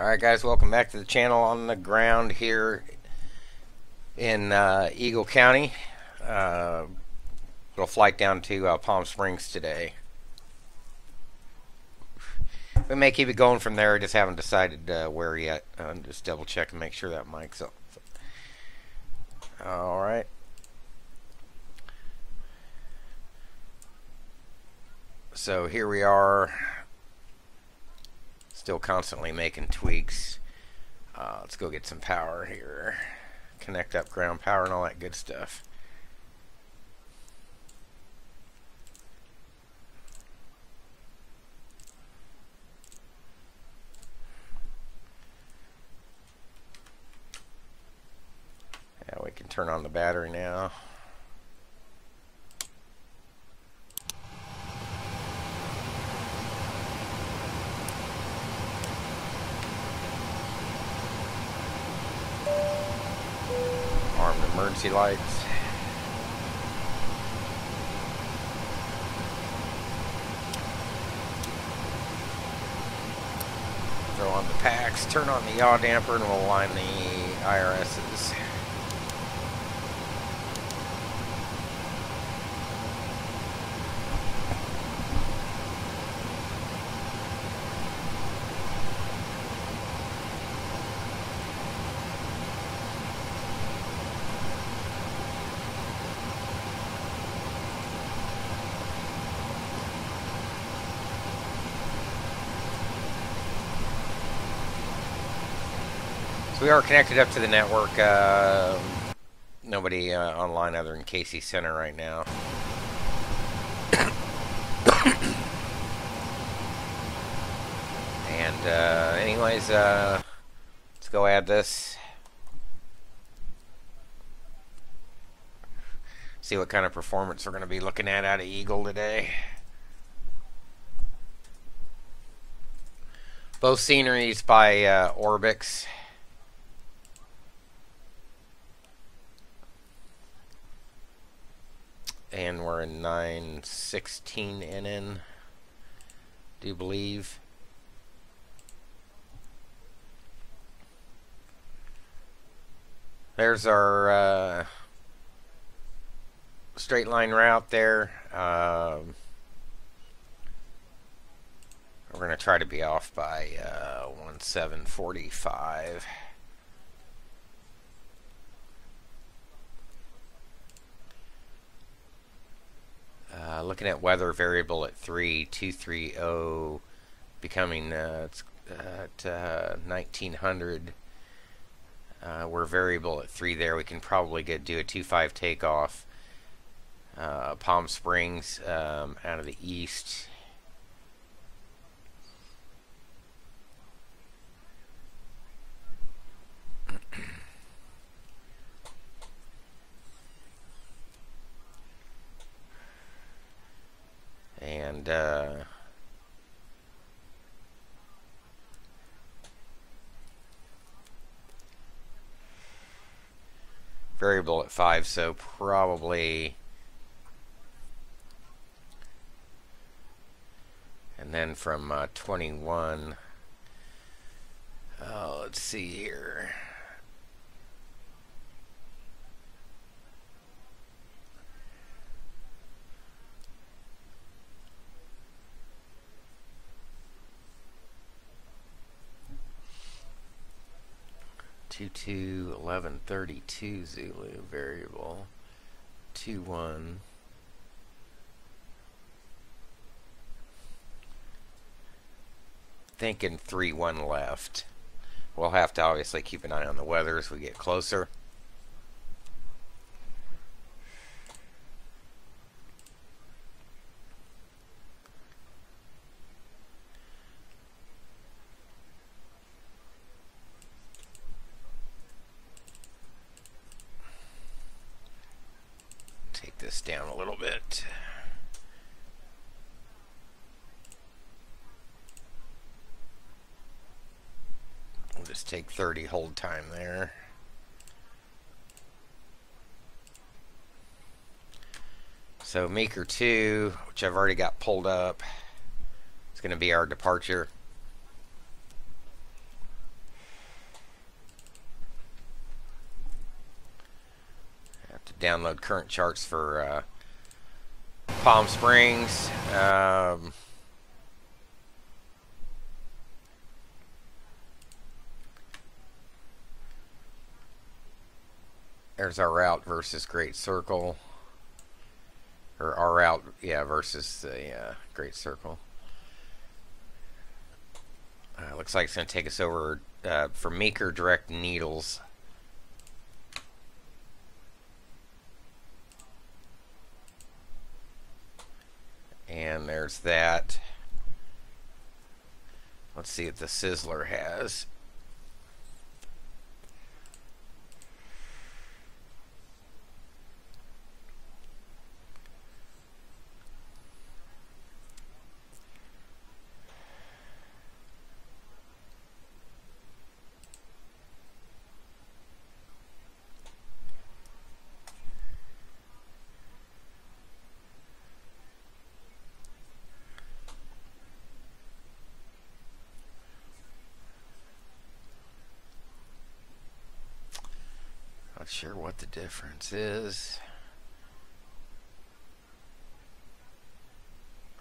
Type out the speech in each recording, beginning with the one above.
Alright guys, welcome back to the channel. On the ground here in Eagle County. Little flight down to Palm Springs today. We may keep it going from there, just haven't decided where yet. Just double check and make sure that mic's up. Alright. So here we are. Still constantly making tweaks. Let's go get some power here. Connect up ground power and all that good stuff. Yeah, we can turn on the battery now. Armed emergency lights. Throw on the packs, turn on the yaw damper, and we'll line the IRSs. So we are connected up to the network. Nobody online other than Casey Center right now. And anyways, let's go add this. See what kind of performance we're going to be looking at out of Eagle today. Both sceneries by ORBX. And we're in 916 NN, do you believe? There's our straight line route there. We're going to try to be off by 1745. Looking at weather variable at 3230, becoming it's at 1900. We're variable at 3 there. We can probably do a 2-5 takeoff. Palm Springs out of the east. And variable at 5, so probably, and then from 21, let's see here. Two 1132 Zulu variable 21. Thinking 3-1 left. We'll have to obviously keep an eye on the weather as we get closer. This down a little bit. We'll just take 30 hold time there. So Meeker 2, which I've already got pulled up, it's going to be our departure. download current charts for Palm Springs. There's our route versus Great Circle. Or our route, yeah, versus the Great Circle. Looks like it's going to take us over for Meeker direct needles. And there's that. Let's see what the Sizzler has. Not sure what the difference is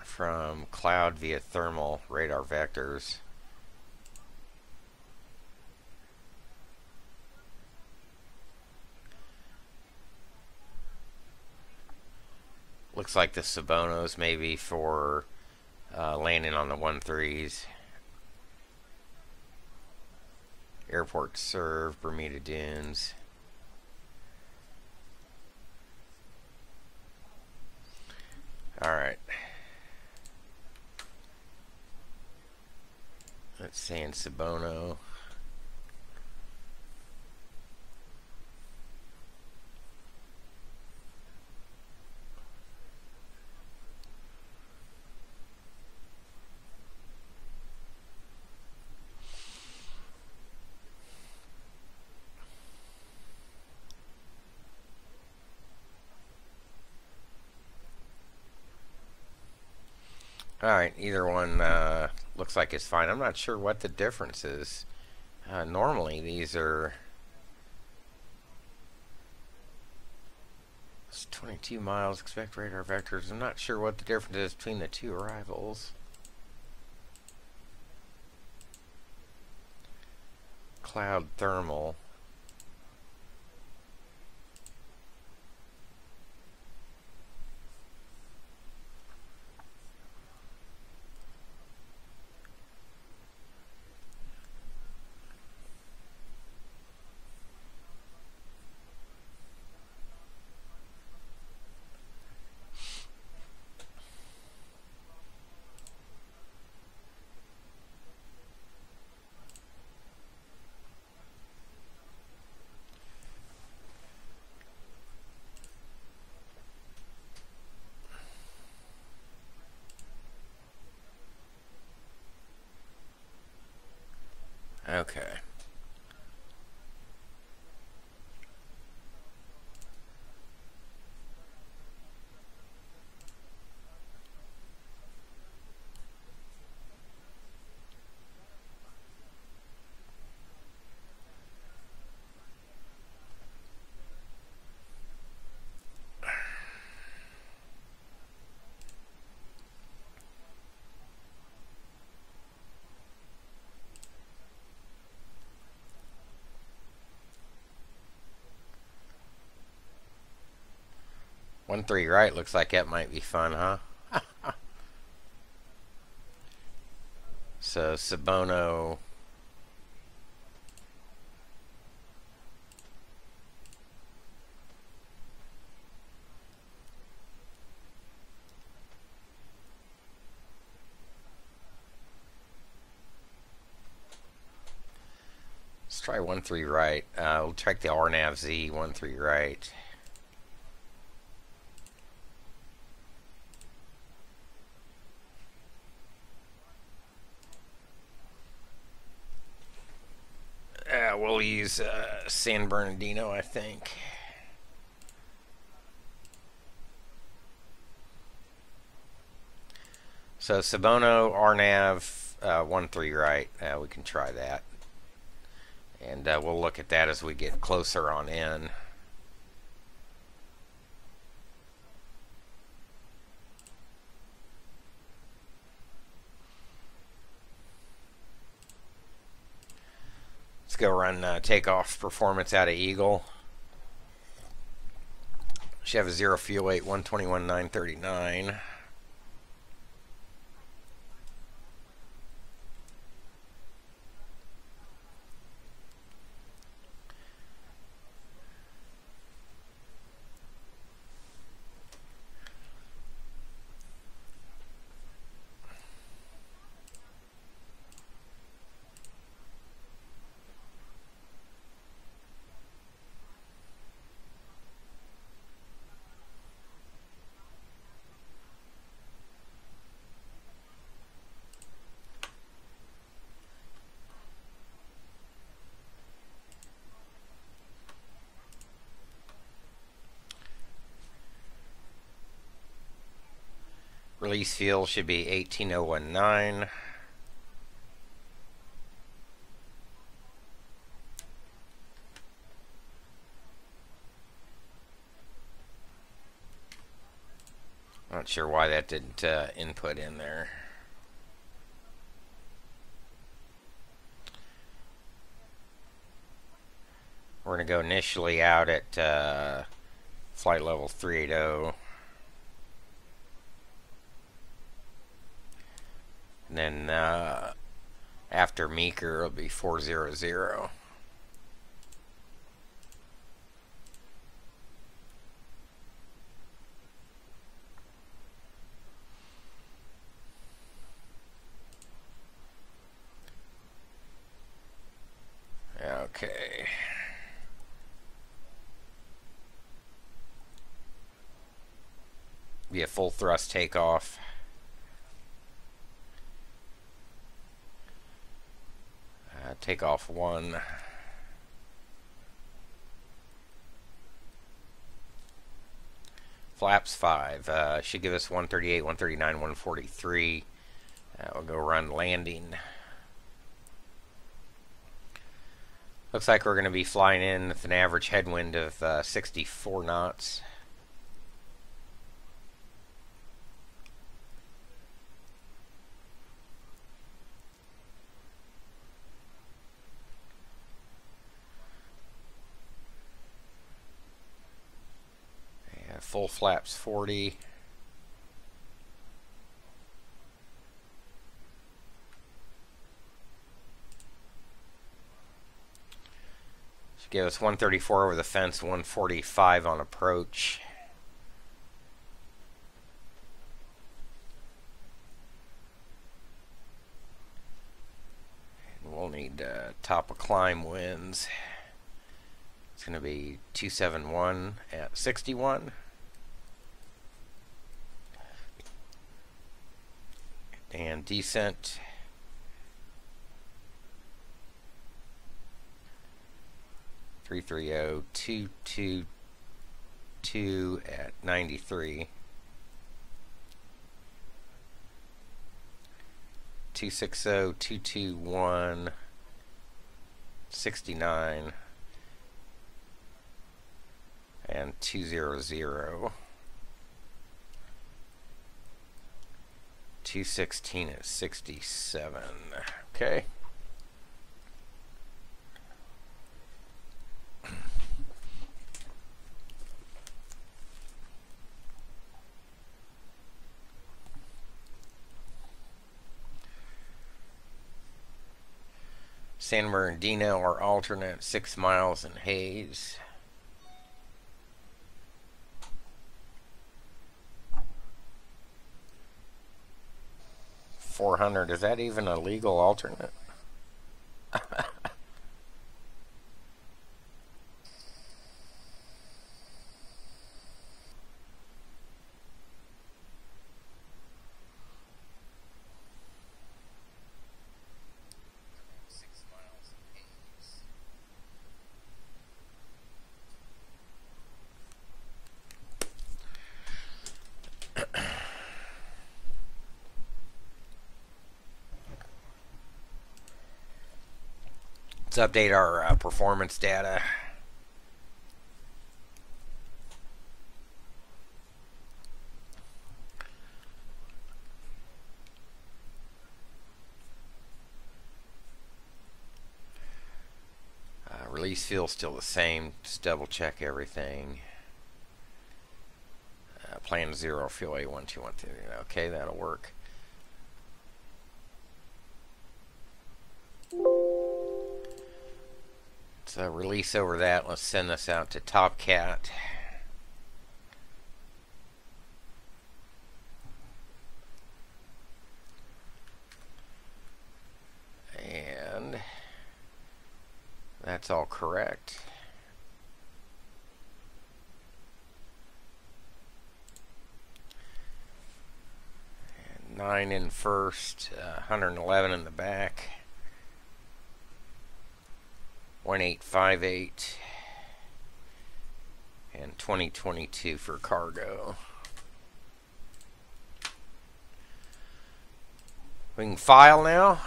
from cloud via thermal radar vectors. Looks like the Sabonos maybe for landing on the 1-3s. Airport serve, Bermuda Dunes. Alright. Let's see in Sabono. Alright, either one looks like it's fine. I'm not sure what the difference is. Normally these are... It's 22 miles, expect radar vectors. I'm not sure what the difference is between the two arrivals. Cloud thermal. Okay. One 3 right looks like that might be fun, huh? So Sabono. Let's try 1 3 right. We'll check the RNAV Z 1 3 right. We'll use San Bernardino, I think. So Sabono, RNAV, 1 3 right. We can try that. And we'll look at that as we get closer on in. Let's go run takeoff performance out of Eagle. Should have a 0 fuel weight, 121,939. Release fuel should be 18,019. Not sure why that didn't input in there. We're going to go initially out at flight level 380. And then after Meeker, it'll be 400. Okay. Be a full thrust takeoff. Takeoff 1. Flaps 5. Should give us 138, 139, 143. We'll go run landing. Looks like we're going to be flying in with an average headwind of 64 knots. Full flaps 40. Should give us 134 over the fence, 145 on approach. And we'll need top of climb winds. It's going to be 271 at 61. And descent 330-222 at 93. 260-221 69 and 200. 216 at 67. Okay. San Bernardino, our alternate, 6 miles in haze. 400, is that even a legal alternate? Let's update our performance data. release field's still the same. Just double check everything. Plan 0, fuel A1213. Okay, that'll work. So release over that. Let's send this out to TOPCAT. And that's all correct. 9 in first, 111 in the back, 1858, and 2022 for cargo. We can file now.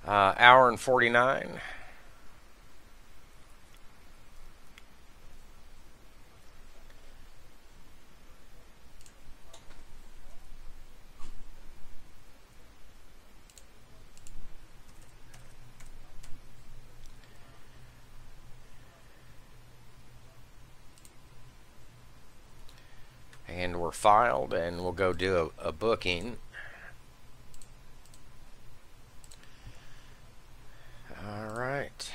Hour and 49. And we're filed, and we'll go do a booking. All right.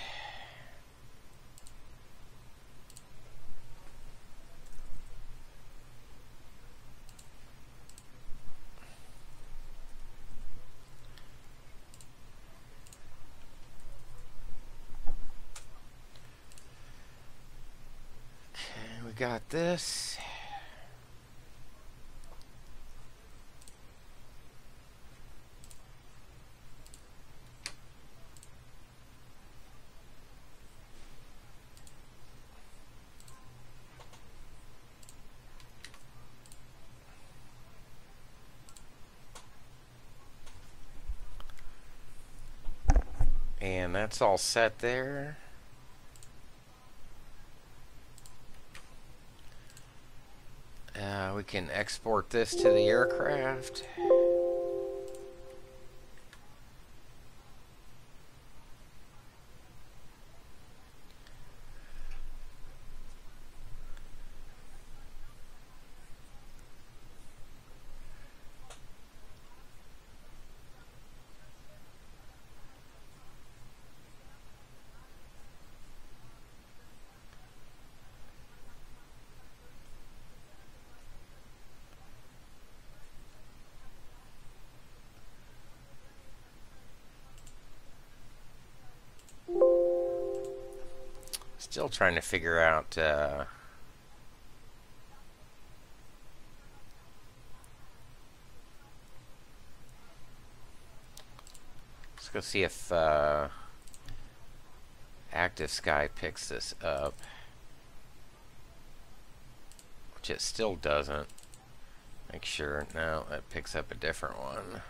Okay, we got this. And that's all set there. We can export this to the aircraft. Still trying to figure out let's go see if Active Sky picks this up, which it still doesn't. Make sure. No, it picks up a different one.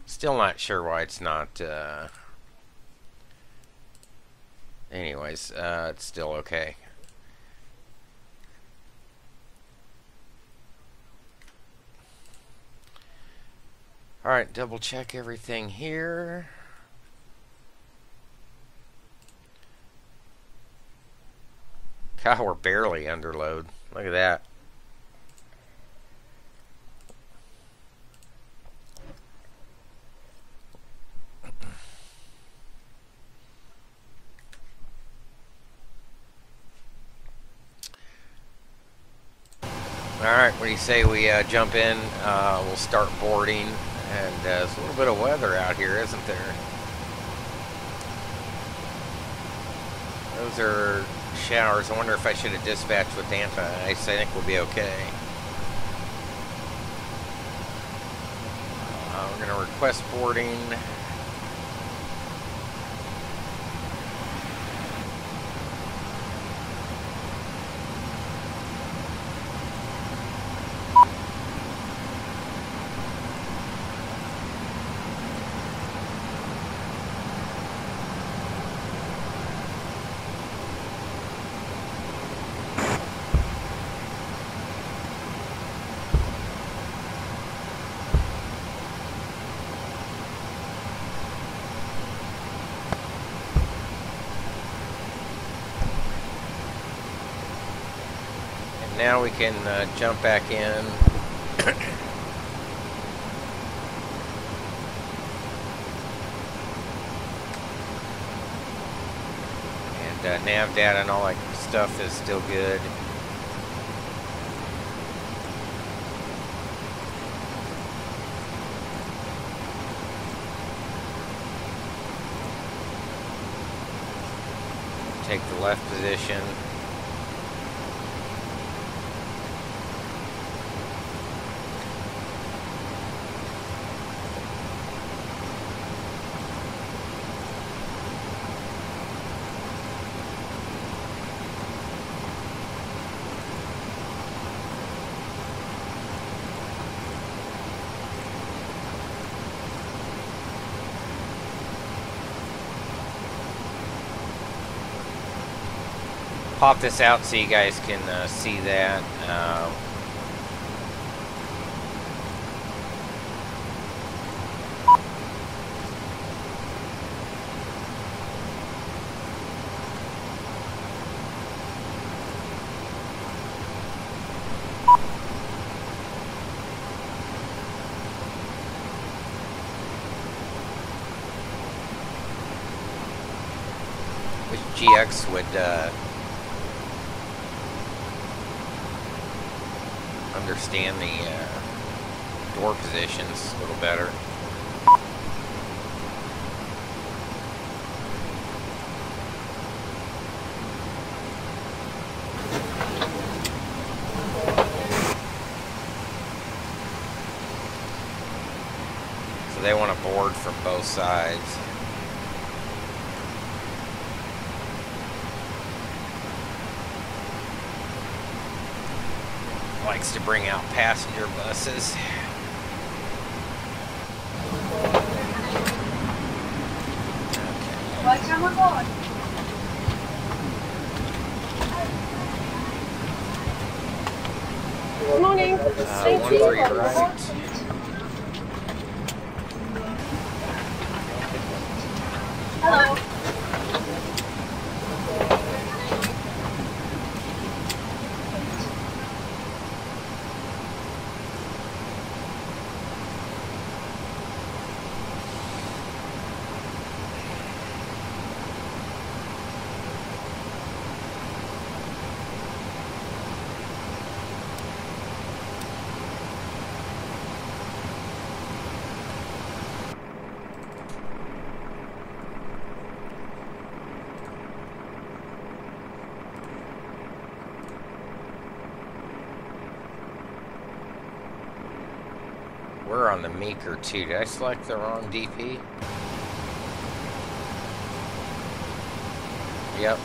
Still not sure why it's not. Anyways, it's still okay. All right, double check everything here. God, we're barely under load. Look at that. Alright, what do you say we jump in? We'll start boarding, and there's a little bit of weather out here, isn't there? Those are showers. I wonder if I should have dispatched with anti-ice. I think we'll be okay. We're going to request boarding. now we can jump back in. And nav data and all that stuff is still good. Take the left position. Pop this out so you guys can see that. Which GX would understand the door positions a little better. So they want to board from both sides. Likes to bring out passenger buses. Good morning. One for your right. Hello. We're on the Meeker 2. Did I select the wrong DP? Yep.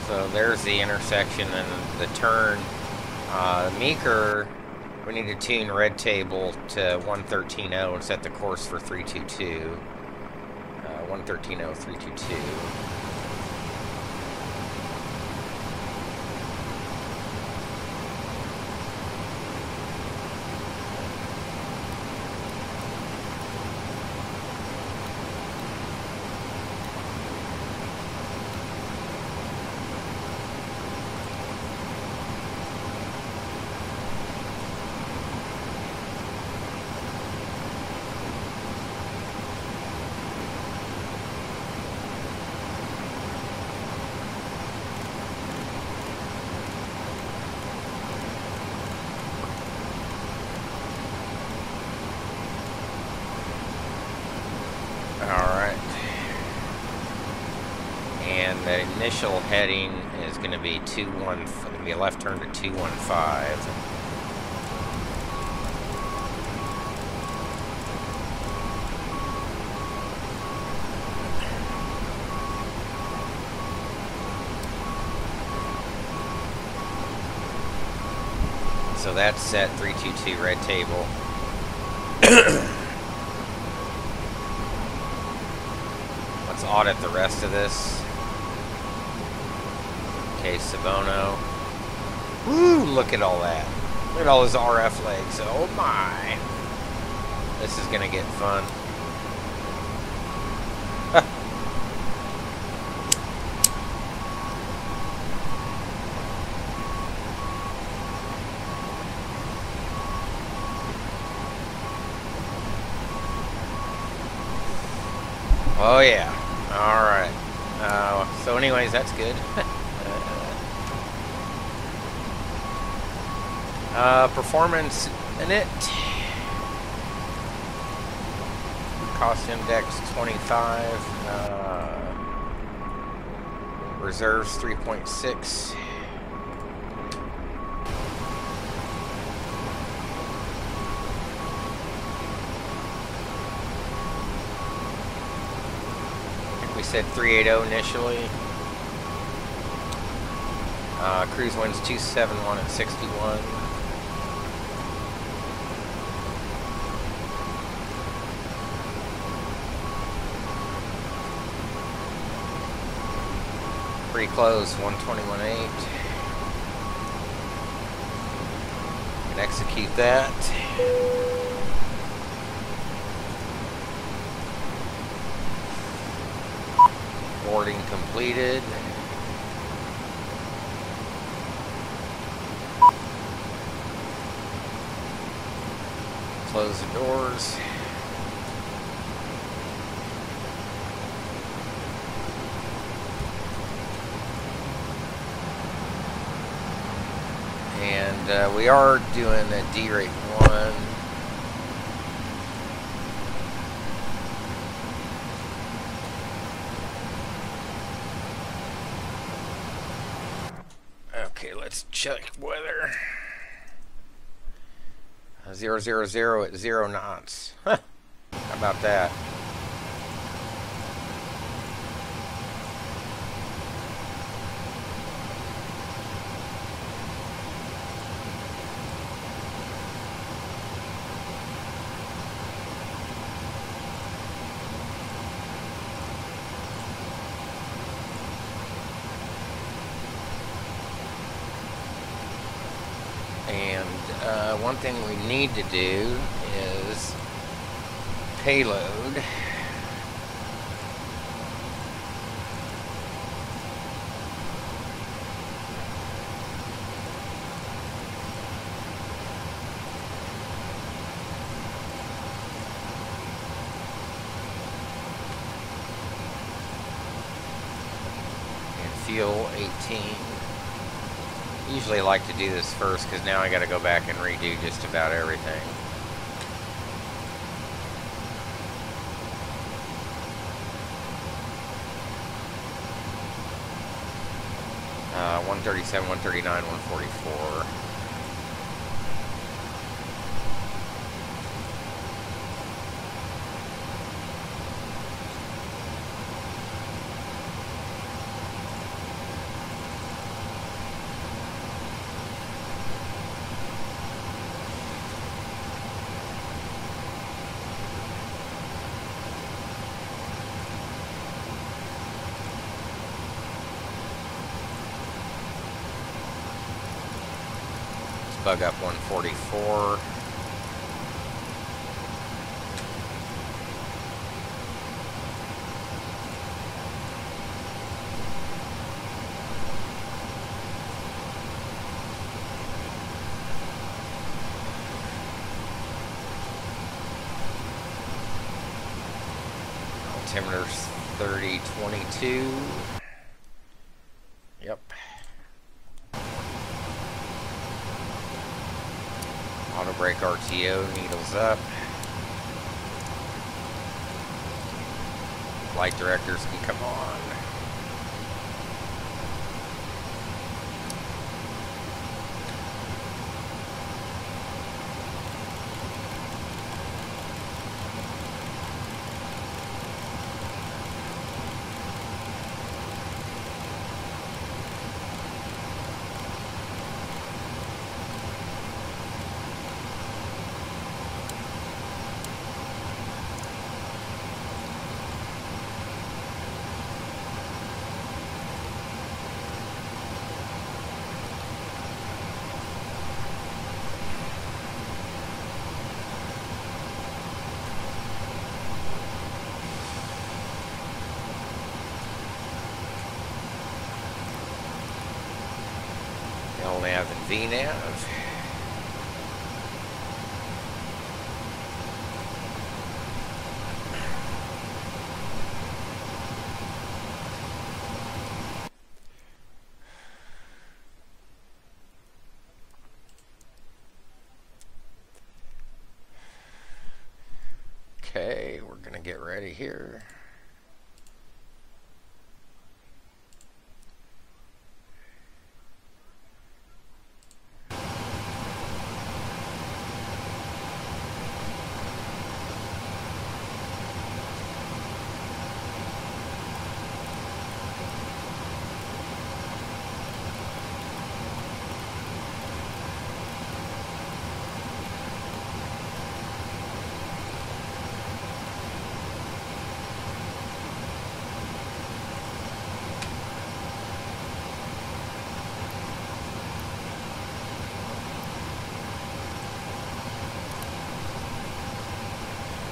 So there's the intersection and the turn. Meeker, we need to tune red table to 113.0 and set the course for 322. 113.0, 322. And the initial heading is going to be 21. Going to be a left turn to 215. So that's set 322 red table. Let's audit the rest of this. Okay, Sabono. Woo! Look at all that. Look at all those RF legs. Oh my! This is gonna get fun. Oh yeah. All right. So anyways, that's good. Performance in it. Cost index 25. Reserves 3.6. We said 380 initially. Cruise winds 271 at 61. Pretty close, 121.8. Can execute that. Boarding completed. Close the doors. And we are doing a D-rate 1. Okay, let's check weather. 000 at 0 knots. Huh. How about that? And one thing we need to do is payload. And fuel 18. Usually I like to do this first because now I got to go back and redo just about everything. Uh, 137, 139, 144. Bug up 144. Altimeter's 3022. Yep. Auto brake RTO, needles up. Light directors can come on. LNAV and VNAV. Okay, we're going to get ready here.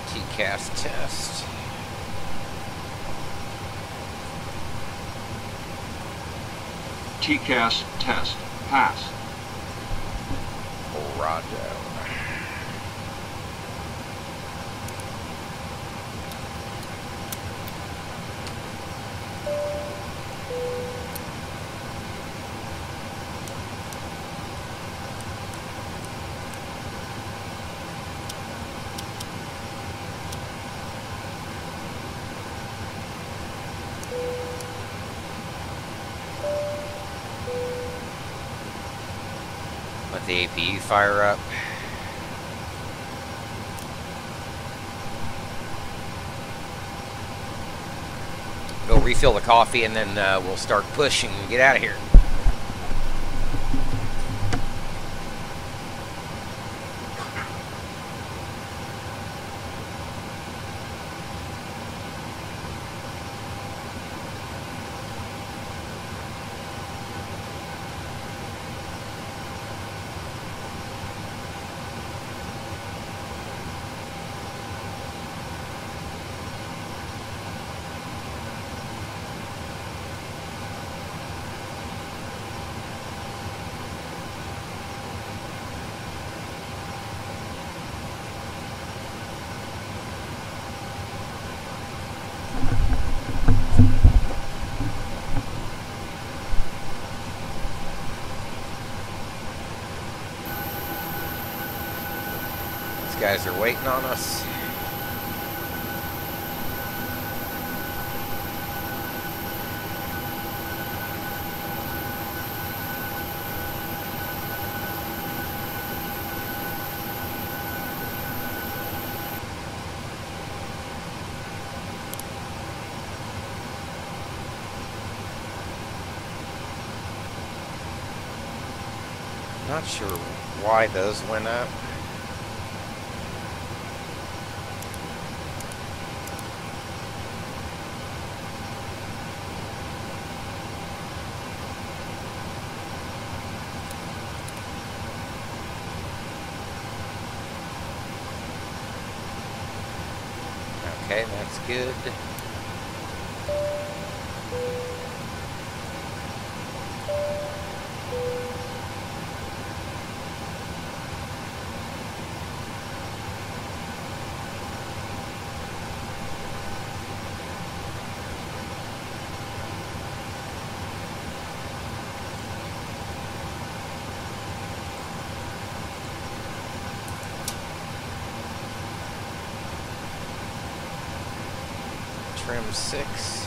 TCAS test. TCAS test. Pass. Roger. Let the APU fire up. Go refill the coffee and then we'll start pushing and get out of here. Guys are waiting on us. Not sure why those went up. Okay, that's good. Trim 6.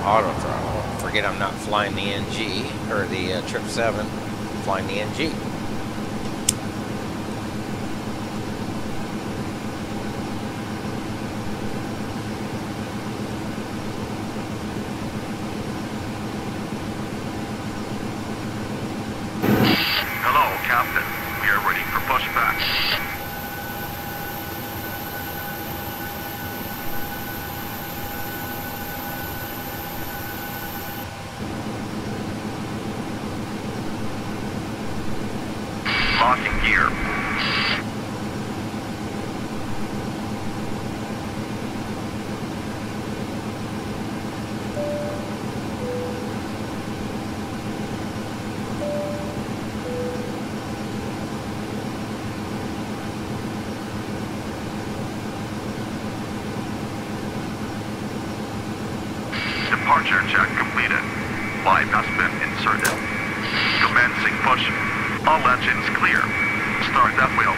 Auto throttle. Don't forget I'm not flying the NG, or the 777, I'm flying the NG. Departure check completed. 5 has been inserted. Commencing push. All engines clear. Start at will.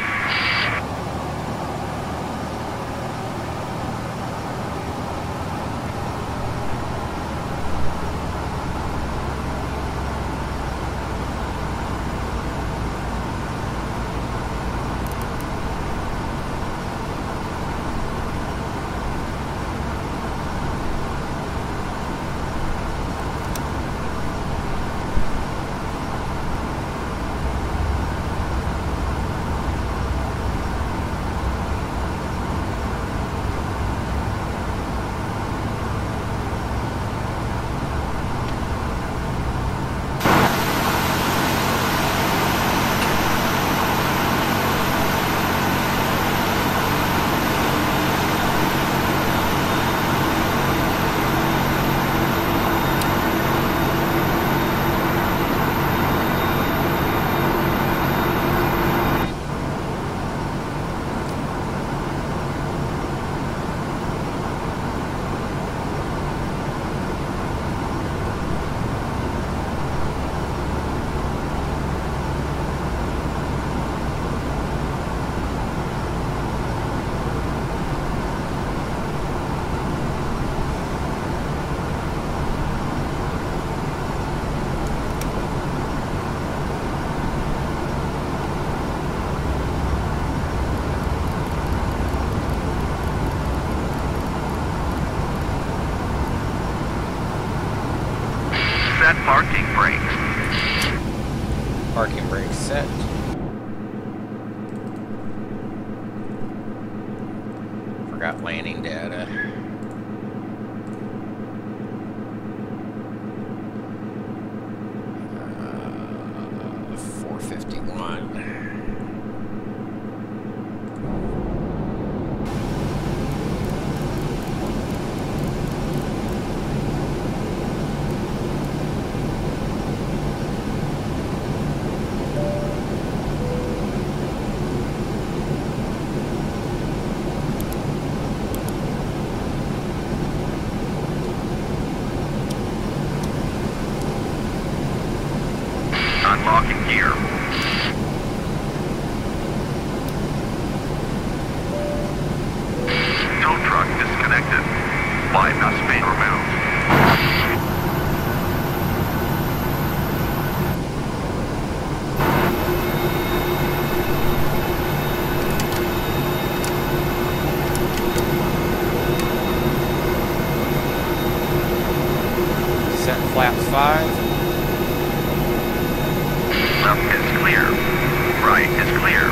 Set parking brakes. Parking brakes set. Forgot landing data. Uh, 451. Unlocking gear. Tow truck disconnected. 5 has been removed. Set flaps 5. Left is clear. Right is clear.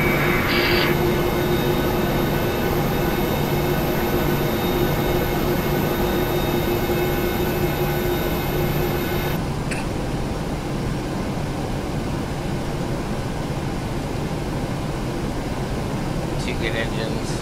Two good engines.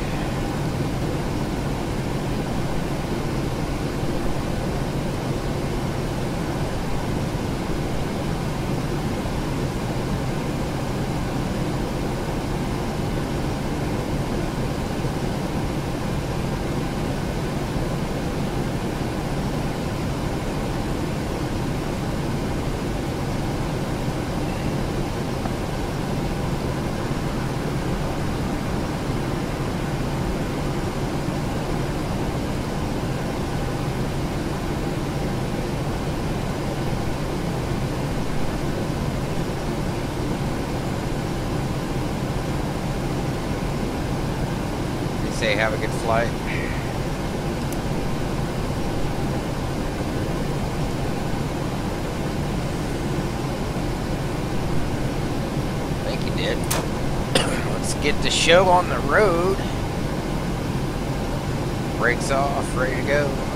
Say have a good flight. I think you did. Let's get the show on the road. Brakes off, ready to go.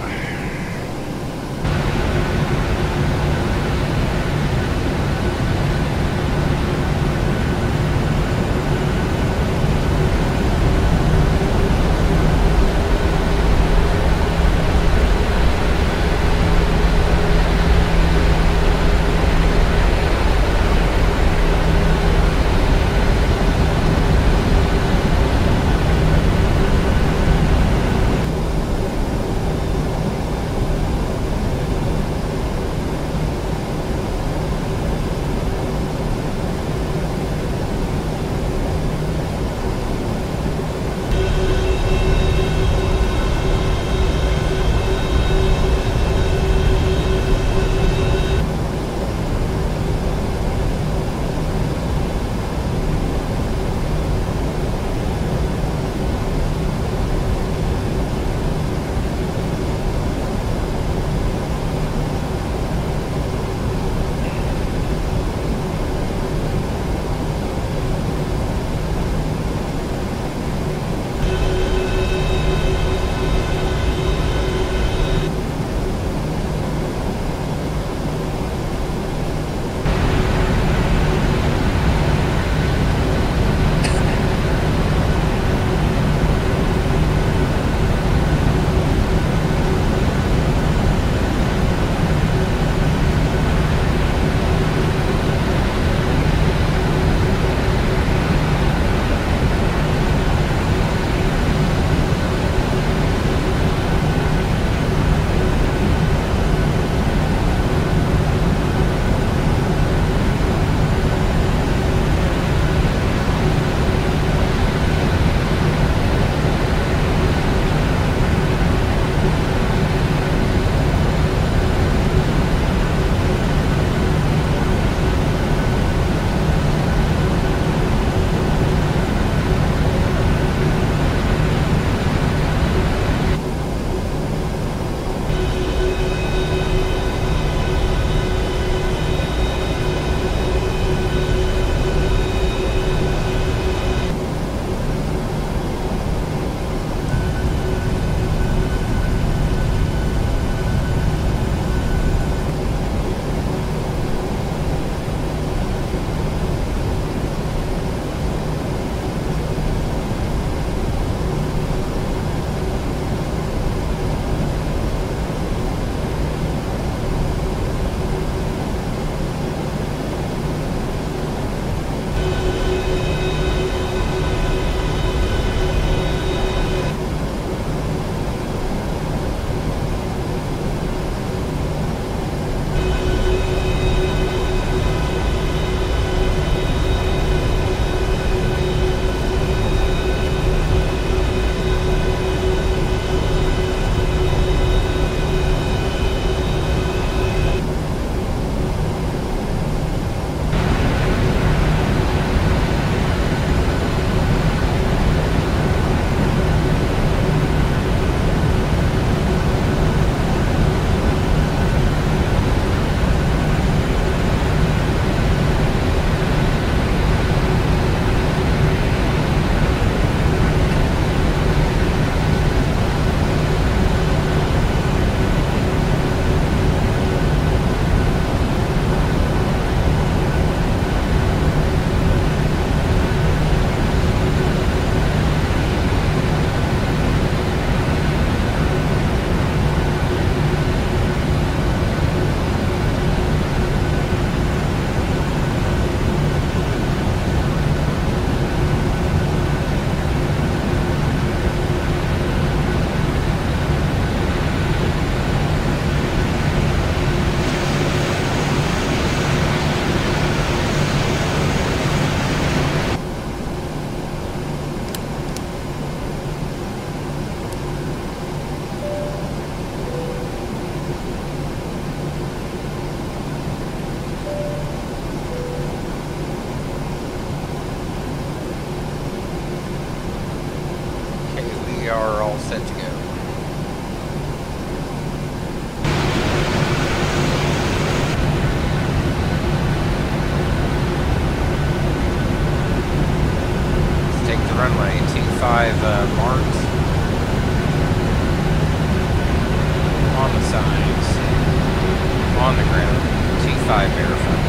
on the ground. 25 verified.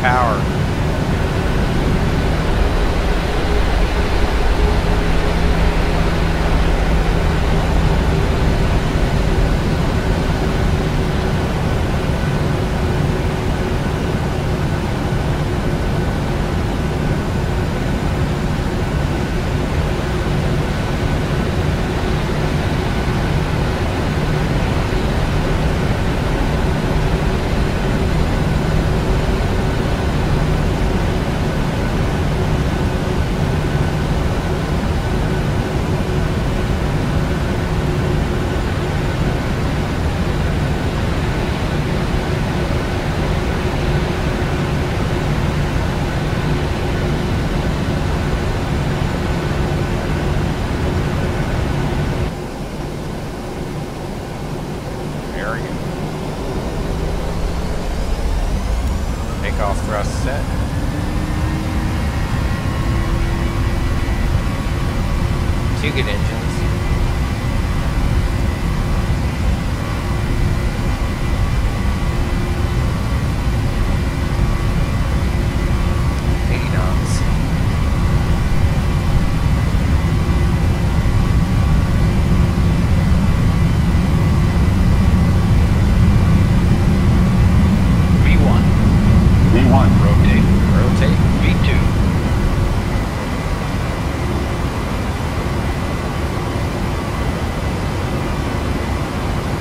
Power. Takeoff thrust set. Two good engines.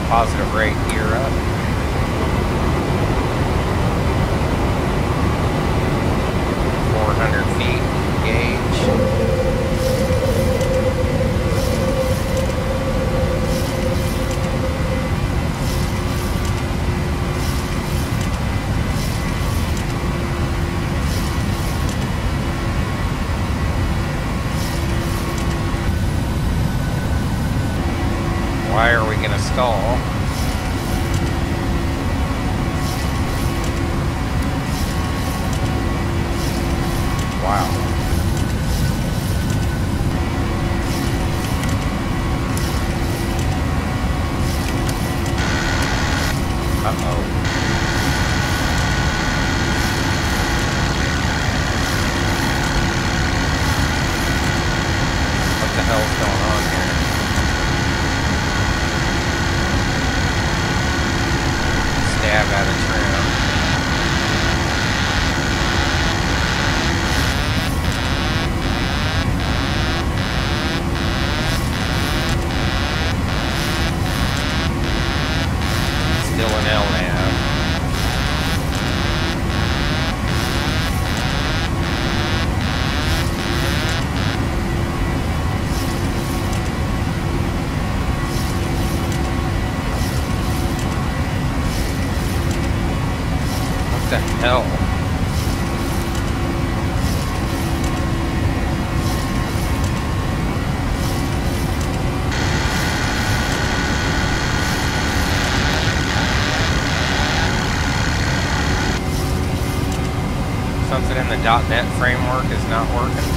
Positive rate gear up. .400 feet gauge. Why are we going to stall? Wow. Uh-oh. What the hell's going on here? Stab out of trim. Still an LNAV. What the hell? Something in the .NET framework is not working.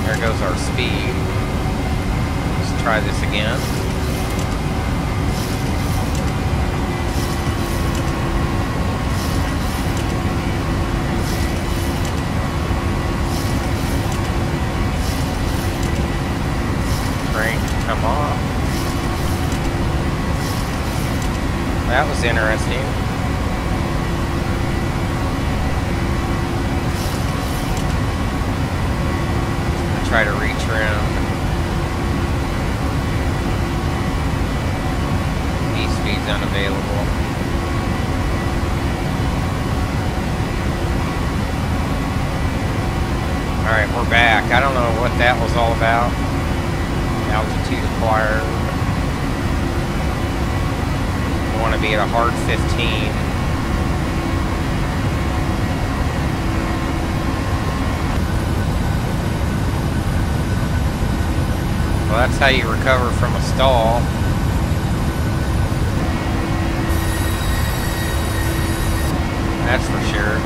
There goes our speed. Let's try this again. Train to come off. That was interesting. I'll try to retrim. he's unavailable. Alright, we're back. I don't know what that was all about. Altitude acquired. We want to be at a hard 15. Well, that's how you recover from a stall. That's for sure.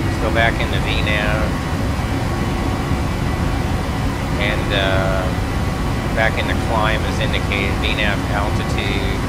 Let's go back into VNAV. And back into climb as indicated. VNAV altitude.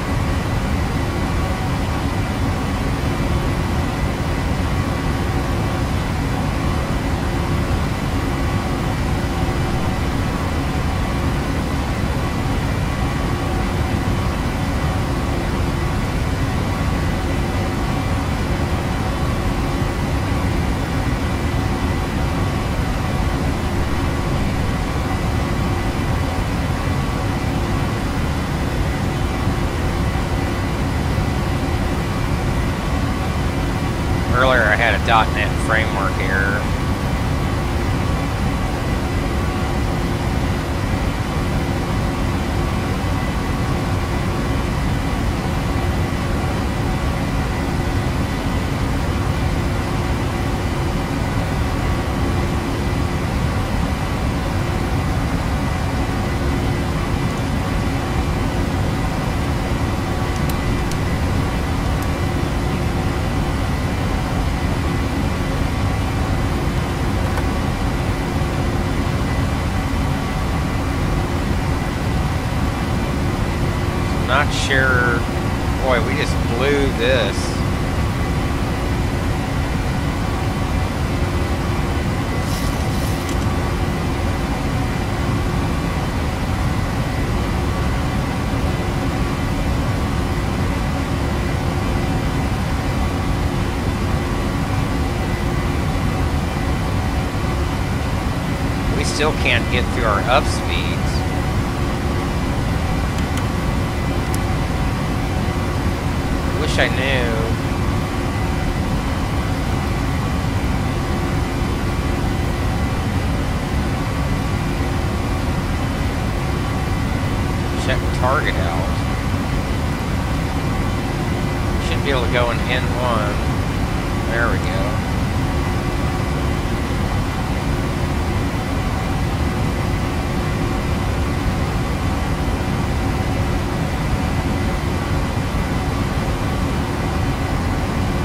Earlier I had a .NET framework error. Not sure. Boy, we just blew this. We still can't get through our up speeds. Wish I knew. Check target out. Should be able to go in N1. There we go.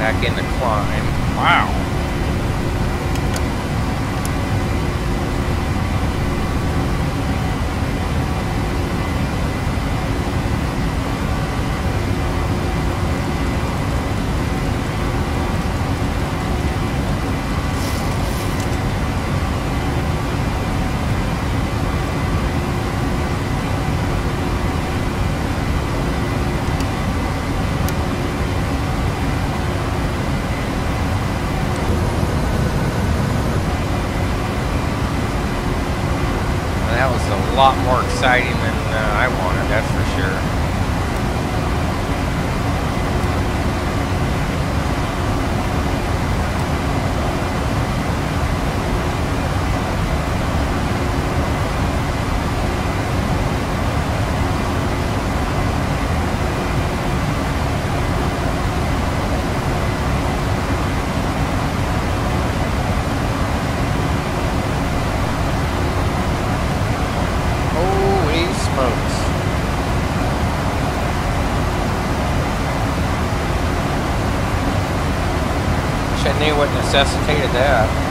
Back in the climb. Wow. That was a lot more exciting than I wanted, that's for sure. I knew what necessitated that.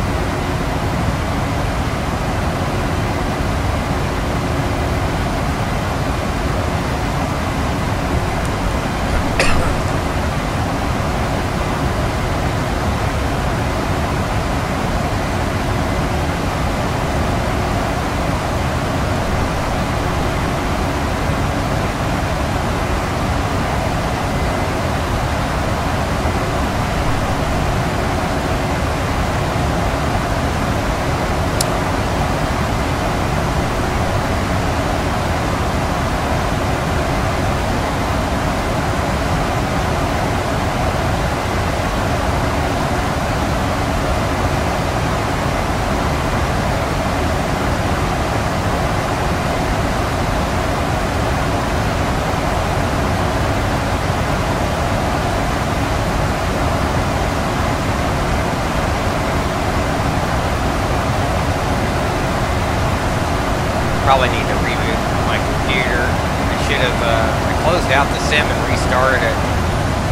closed out the sim and restarted it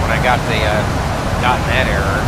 when I got the .NET error.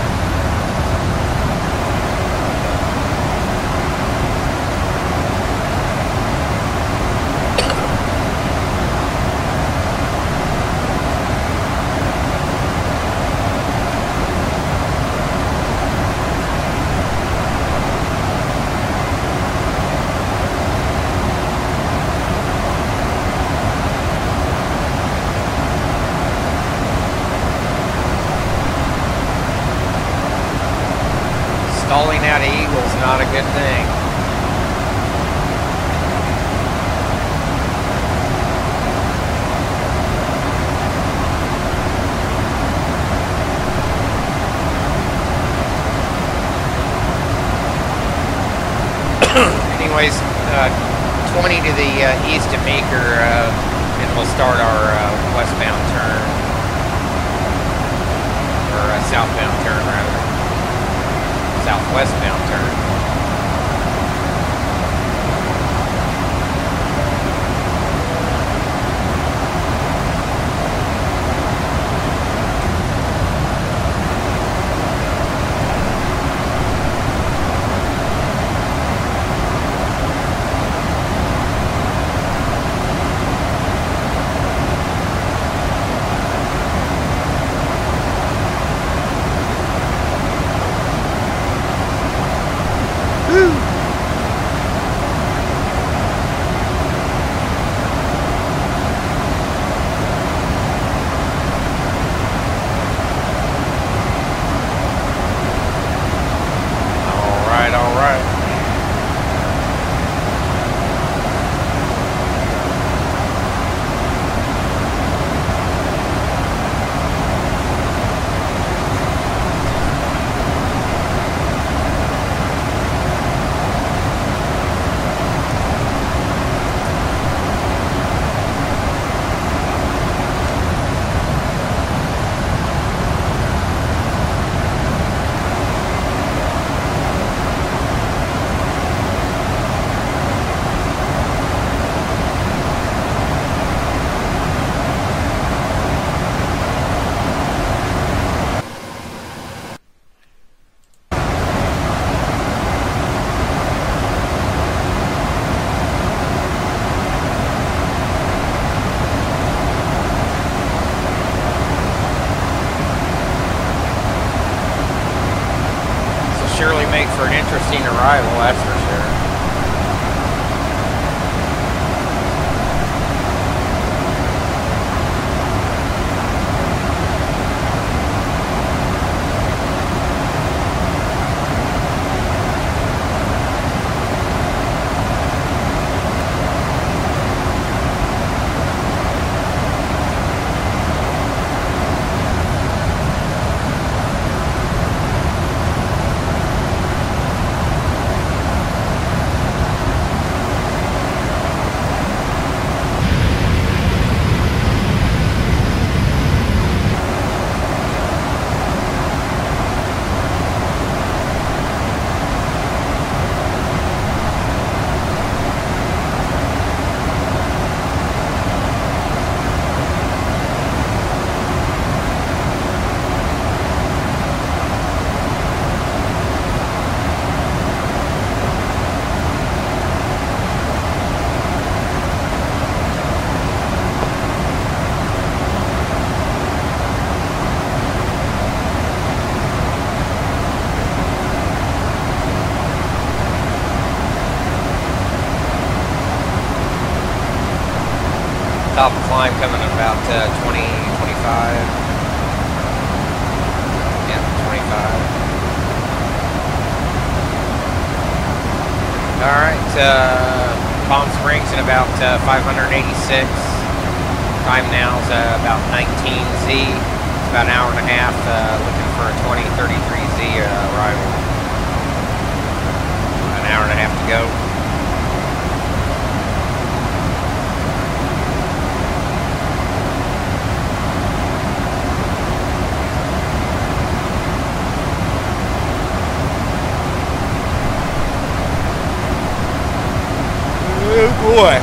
Stalling out of Eagle's not a good thing. Anyways, 20 to the east of Meeker, and we'll start our westbound turn, or southbound turn rather. Southwestbound turn. Make for an interesting arrival, that's for sure. Top of climb coming at about 20, 25. Yeah, 25. Alright, Palm Springs at about 586. Time now is about 19Z. It's about an hour and a half, looking for a 2033Z arrival. An hour and a half to go. Oh boy.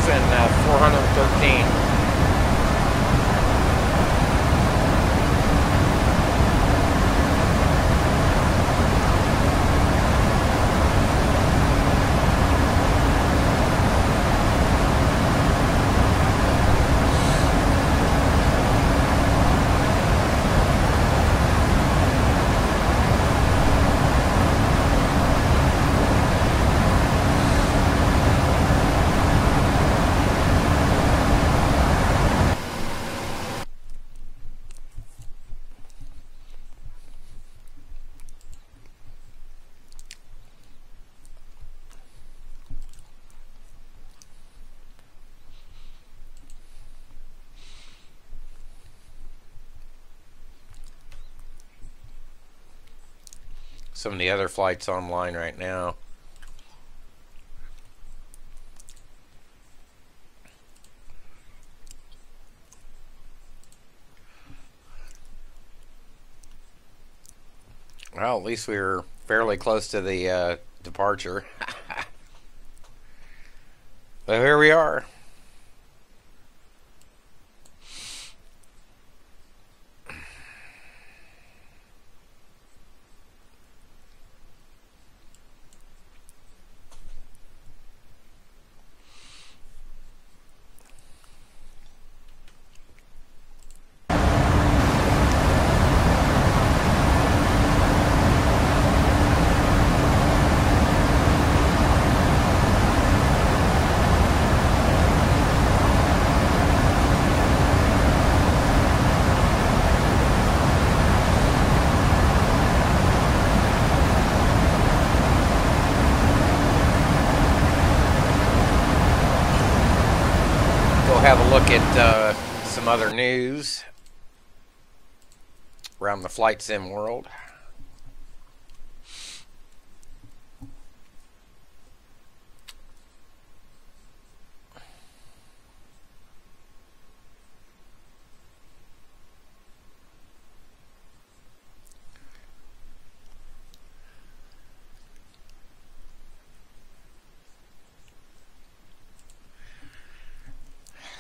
413. Some of the other flights online right now. Well, at least we were fairly close to the departure. But here we are. Have a look at some other news around the flight sim world.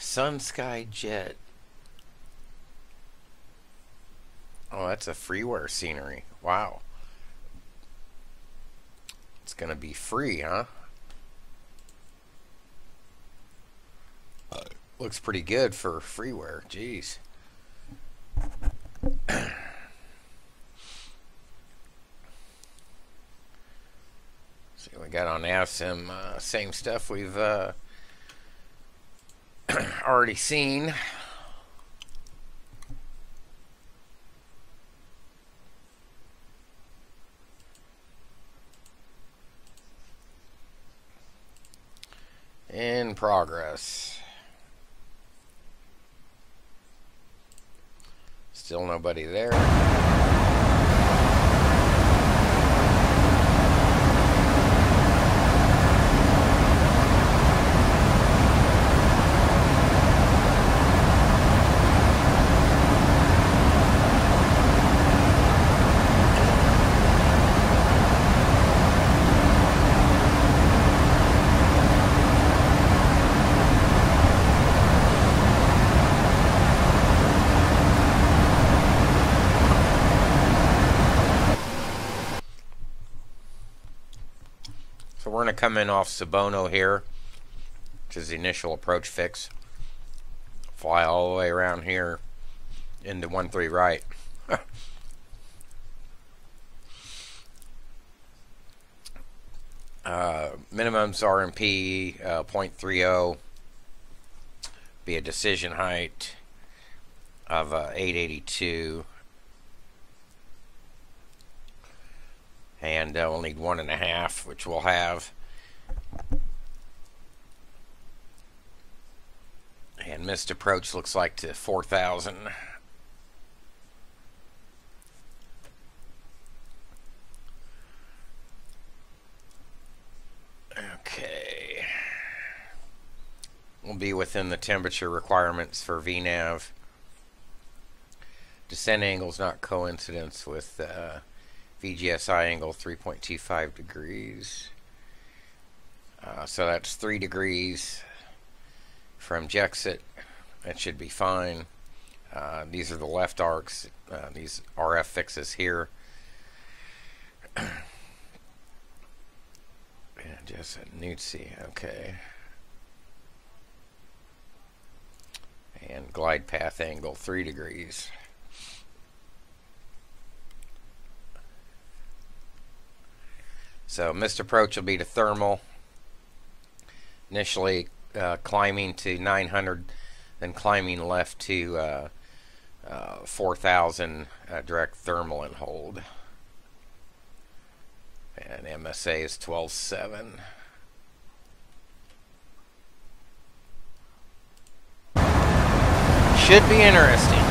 Sun Sky Jet. Oh, that's a freeware scenery. Wow. It's gonna be free, huh? Looks pretty good for freeware. Jeez. See what we got on Avsim. Same stuff we've already seen. In progress. Still nobody there. So we're going to come in off Sabono here, which is the initial approach fix. Fly all the way around here into 13 right. Minimums RMP 0.30. Be a decision height of 882. And we'll need 1.5, which we'll have. And missed approach looks like to 4,000. Okay. We'll be within the temperature requirements for VNAV. Descent angle is not coincidence with VGSI angle 3.25 degrees. So that's 3 degrees from Jexit. That should be fine. These are the left arcs. These RF fixes here. And just a Nutsi, okay. And glide path angle 3 degrees. So missed approach will be to thermal. Initially climbing to 900, then climbing left to 4,000 direct thermal and hold. And MSA is 12.7. Should be interesting.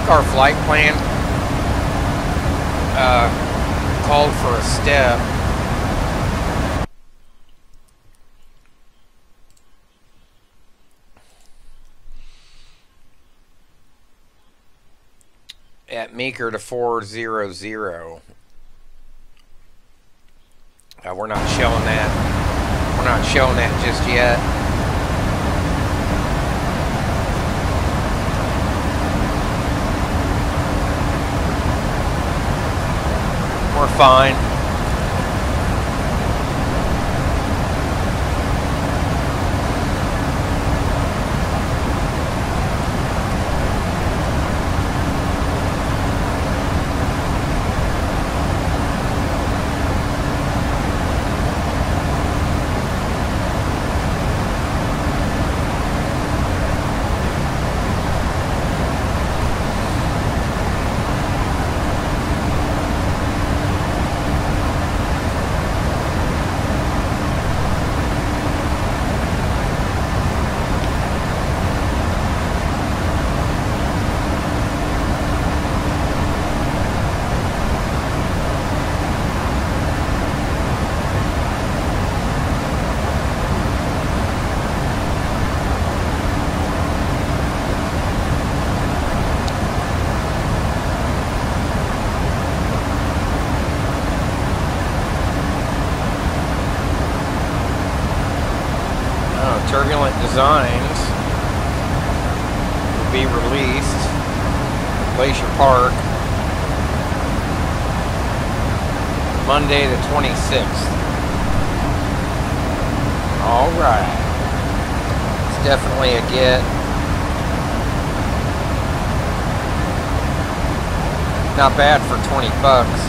Our flight plan called for a step. At Meeker to 400. We're not showing that. We're not showing that just yet. We're fine. Turbulent Designs will be released. Glacier Park, Monday the 26th. Alright. It's definitely a get. Not bad for 20 bucks.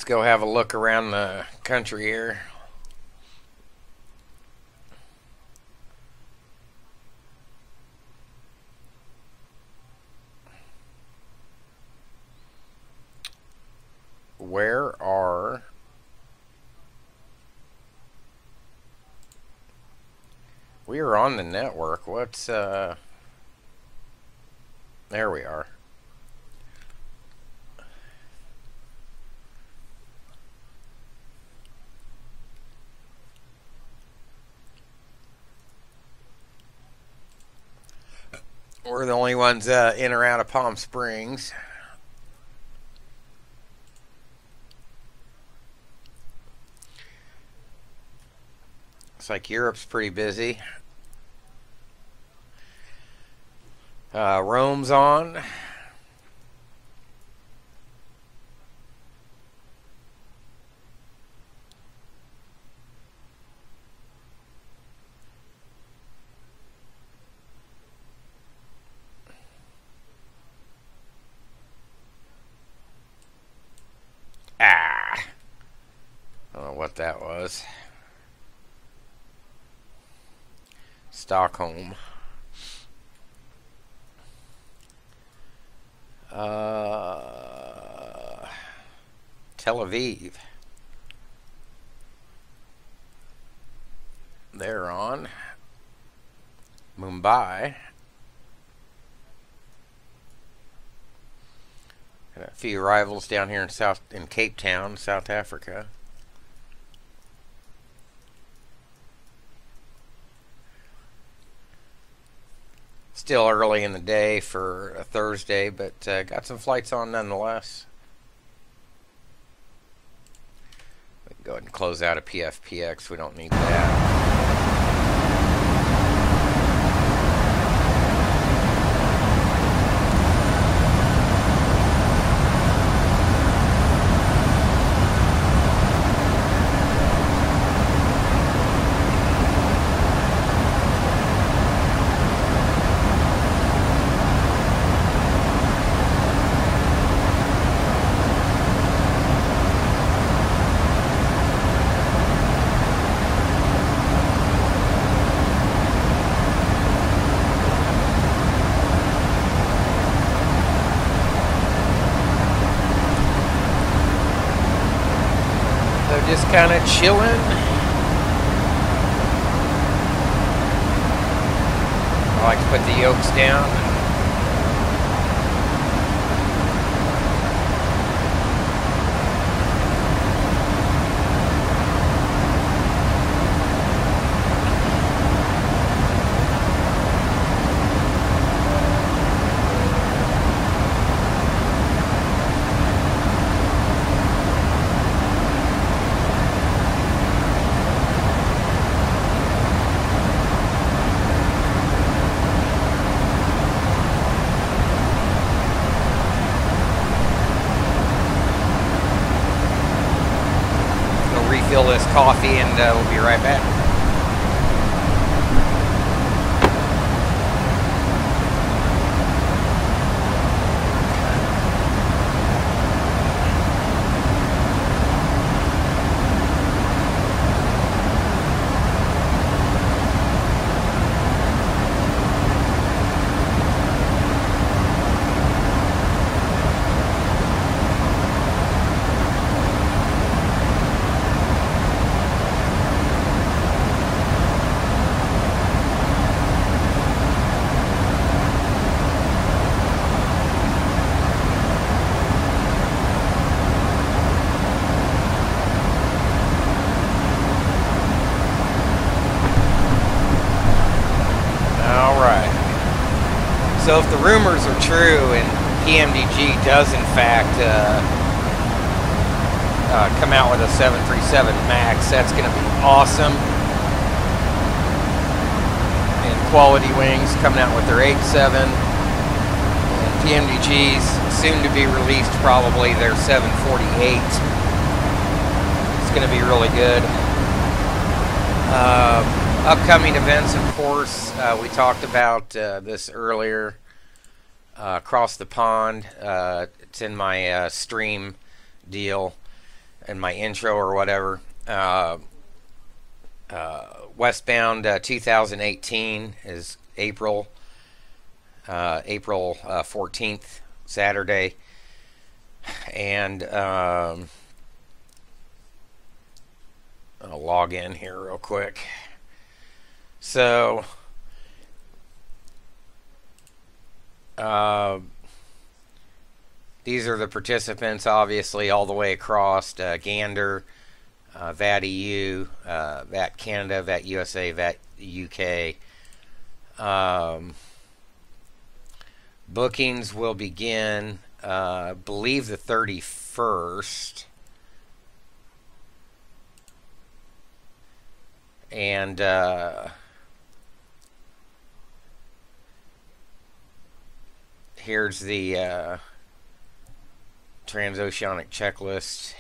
go have a look around the country here. Where are we are on the network. What's there we are. We're the only ones in or out of Palm Springs. Looks like Europe's pretty busy. Rome's on. I don't know what that was. Stockholm. Tel Aviv. They're on. Mumbai. Got a few rivals down here in Cape Town, South Africa. Still early in the day for a Thursday, but got some flights on nonetheless. We can go ahead and close out a PFPX. We don't need that. Just kind of chilling. I like to put the yokes down. Refill this coffee and we'll be right back. So if the rumors are true and PMDG does in fact come out with a 737 MAX, that's going to be awesome. And Quality Wings coming out with their 87. And PMDG's soon to be released probably their 748. It's going to be really good. Upcoming events, of course, we talked about this earlier. Across the pond, it's in my stream deal. in my intro or whatever. Westbound 2018 is April 14th, Saturday. And I'll log in here real quick. So these are the participants, obviously, all the way across. Gander, VAT EU, VAT Canada, VAT USA, VAT UK. Bookings will begin, I believe, the 31st. And here's the transoceanic checklist,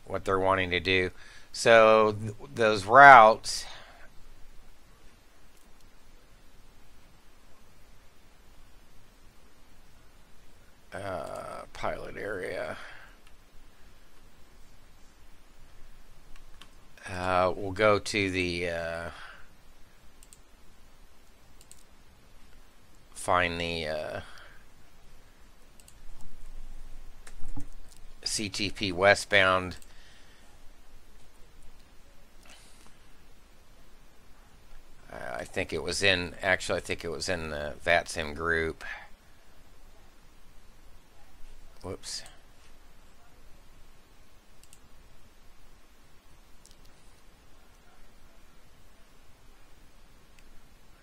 what they're wanting to do. So those routes, pilot area, we'll go to the find the CTP westbound. I think it was in, actually I think it was in the Vatsim group. Whoops.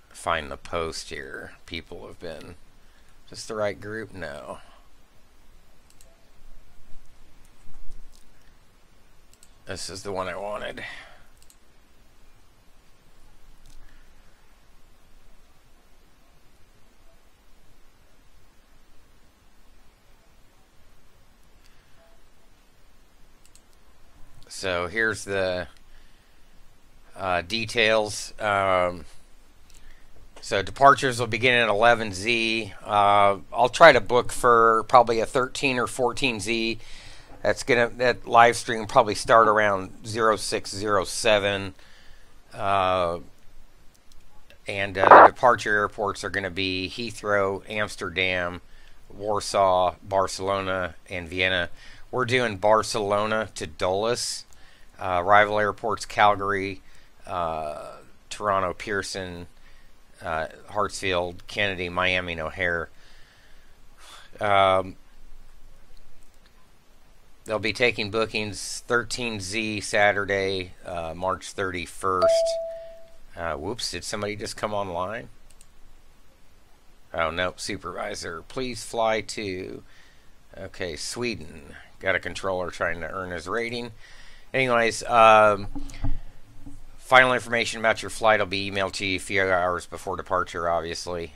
Find the post here. People have been, is this the right group? No. This is the one I wanted. So here's the details. So departures will begin at 11Z. I'll try to book for probably a 13 or 14Z. That live stream probably start around 0607. And the departure airports are going to be Heathrow, Amsterdam, Warsaw, Barcelona, and Vienna. We're doing Barcelona to Dulles. Rival airports: Calgary, Toronto, Pearson, Hartsfield, Kennedy, Miami, and O'Hare. They'll be taking bookings 13Z Saturday, March 31st. Whoops, did somebody just come online? Oh, nope, supervisor. Please fly to, okay, Sweden. Got a controller trying to earn his rating. Anyways, final information about your flight will be emailed to you a few hours before departure, obviously.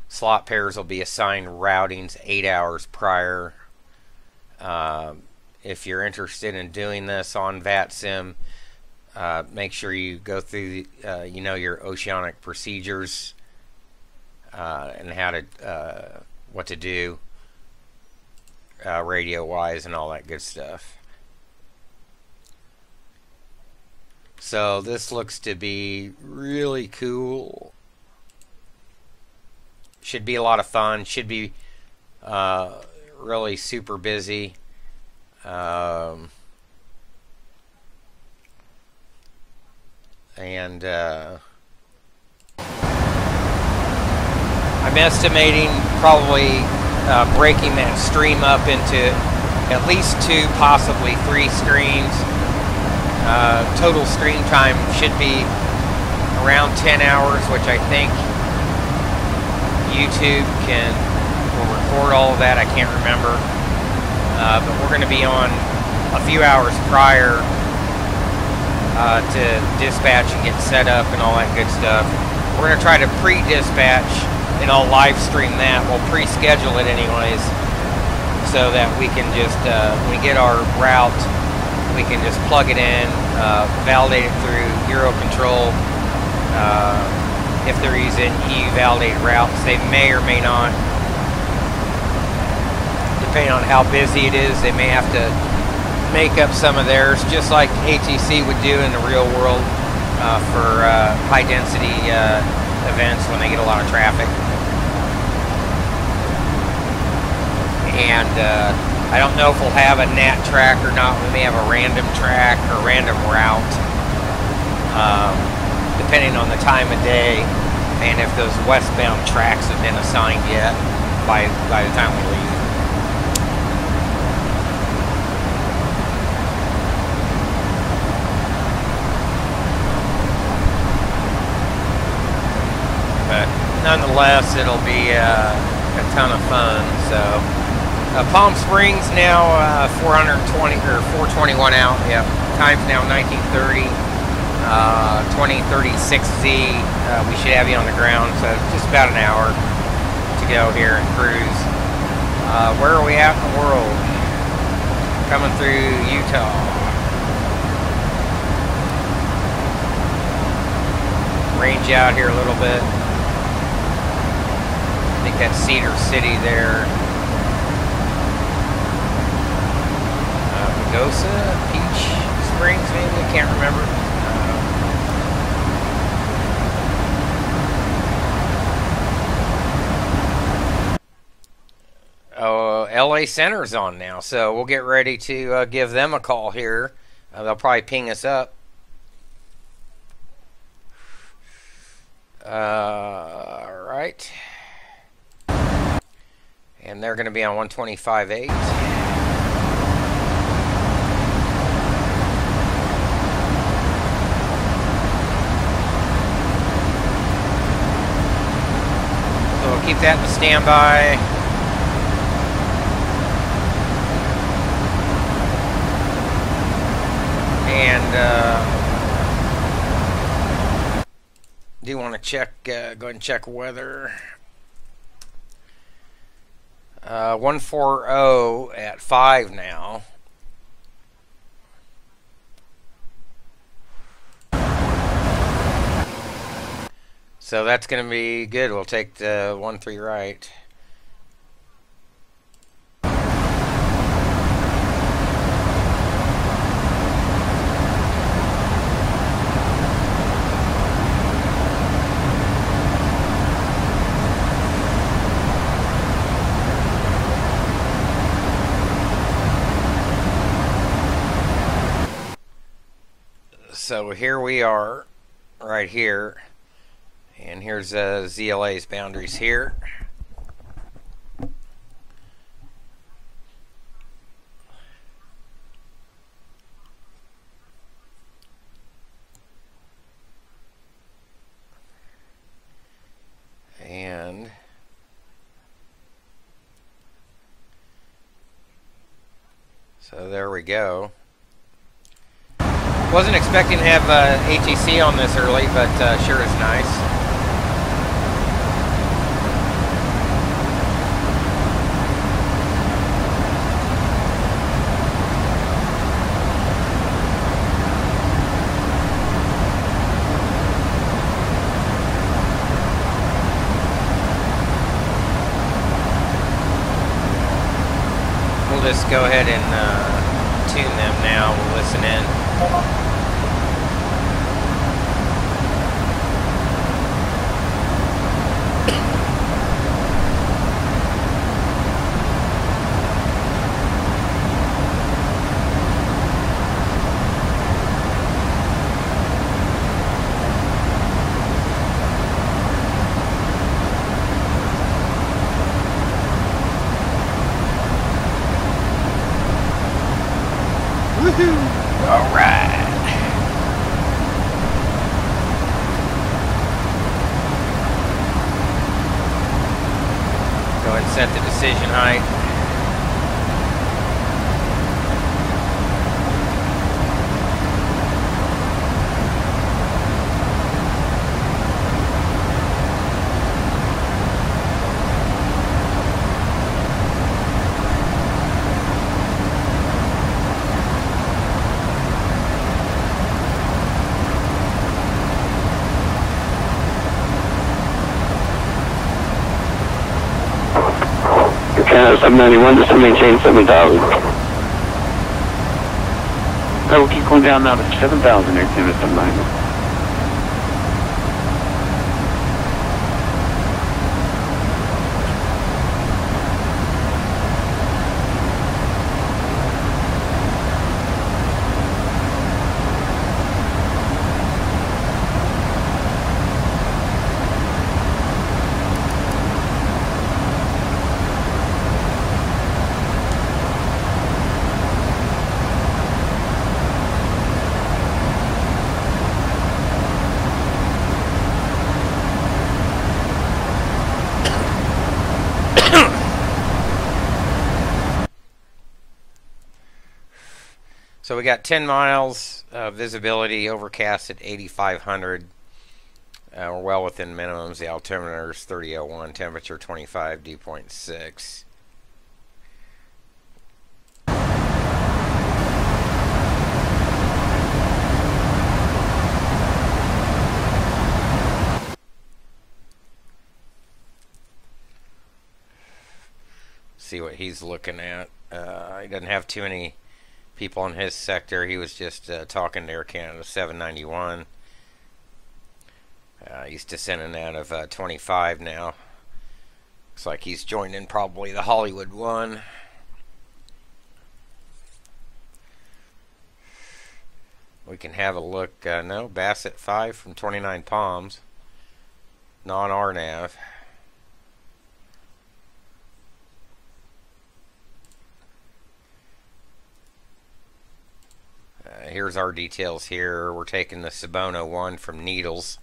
Slot pairs will be assigned routings 8 hours prior. If you're interested in doing this on VATSIM, make sure you go through your oceanic procedures and how to what to do radio wise and all that good stuff. So this looks to be really cool. Should be a lot of fun. Should be really super busy. I'm estimating probably breaking that stream up into at least 2, possibly 3 streams. Total stream time should be around 10 hours, which I think YouTube will record all of that. I can't remember. But we're going to be on a few hours prior to dispatch and get set up and all that good stuff. We're going to try to pre-dispatch and I'll live stream that. We'll pre-schedule it anyways so that we can just, when we get our route, we can just plug it in, validate it through Eurocontrol. If they're using EU validated routes, they may or may not depending on how busy it is, they may have to make up some of theirs, just like ATC would do in the real world for high density events when they get a lot of traffic. And I don't know if we'll have a nat track or not. We may have a random track or random route, depending on the time of day and if those westbound tracks have been assigned yet by the time we leave. But nonetheless, it'll be a ton of fun. So Palm Springs now 420 or 421 out. Yep, time's now 1930. 2036Z. We should have you on the ground. So just about an hour to go here and cruise. Where are we at in the world? Coming through Utah. Range out here a little bit. I think that's Cedar City there. Pagosa, Peach Springs, maybe, I can't remember. Oh, LA Center's on now, so we'll get ready to give them a call here. They'll probably ping us up. Right. And they're going to be on 125.8. So we'll keep that in standby. And do you want to check, go ahead and check weather. 140 at 5 now. So that's going to be good. We'll take the 13 right. So here we are, right here, and here's ZLA's boundaries here. And so there we go. Wasn't expecting to have ATC on this early, but sure is nice. We'll just go ahead and tune them now. We'll listen in. All right. Go ahead and set the decision height. Canada 791, just to maintain 7,000. So we'll keep going down now to 7,000 Air Canada 791. So we got 10 miles visibility, overcast at 8,500. We're well within minimums. The altimeter is 3001, temperature 25, dew point 6. See what he's looking at. He doesn't have too many people in his sector. He was just talking to Air Canada 791. He's descending out of 25 now. Looks like he's joining probably the Hollywood one. We can have a look. No, Bassett 5 from 29 Palms. Non-RNAV. Here's our details here. We're taking the Sabono 1 from Needles.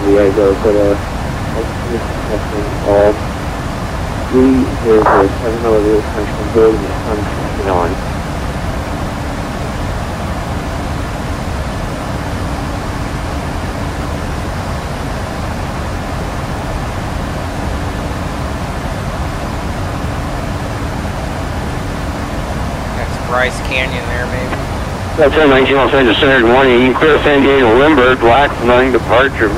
Diego, but all 307 elevator function building is on. That's Bryce Canyon there, maybe. That's 19 Los Angeles Center, good morning. You can clear San Diego Limburg, black, running departure.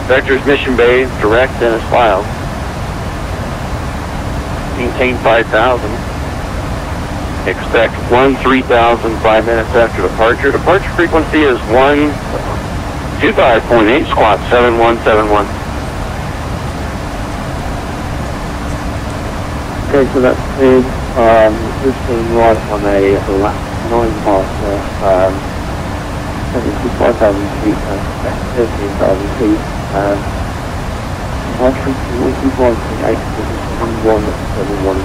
Vector's Mission Bay, direct and as filed. Maintain 5,000. Expect 13,000 5 minutes after departure. Departure frequency is 125.8, squat 7171. Okay, so that's big. This thing was on a lap 9 master, 75,000 feet, 13,000 feet. Departure frequency 1.8, 7171,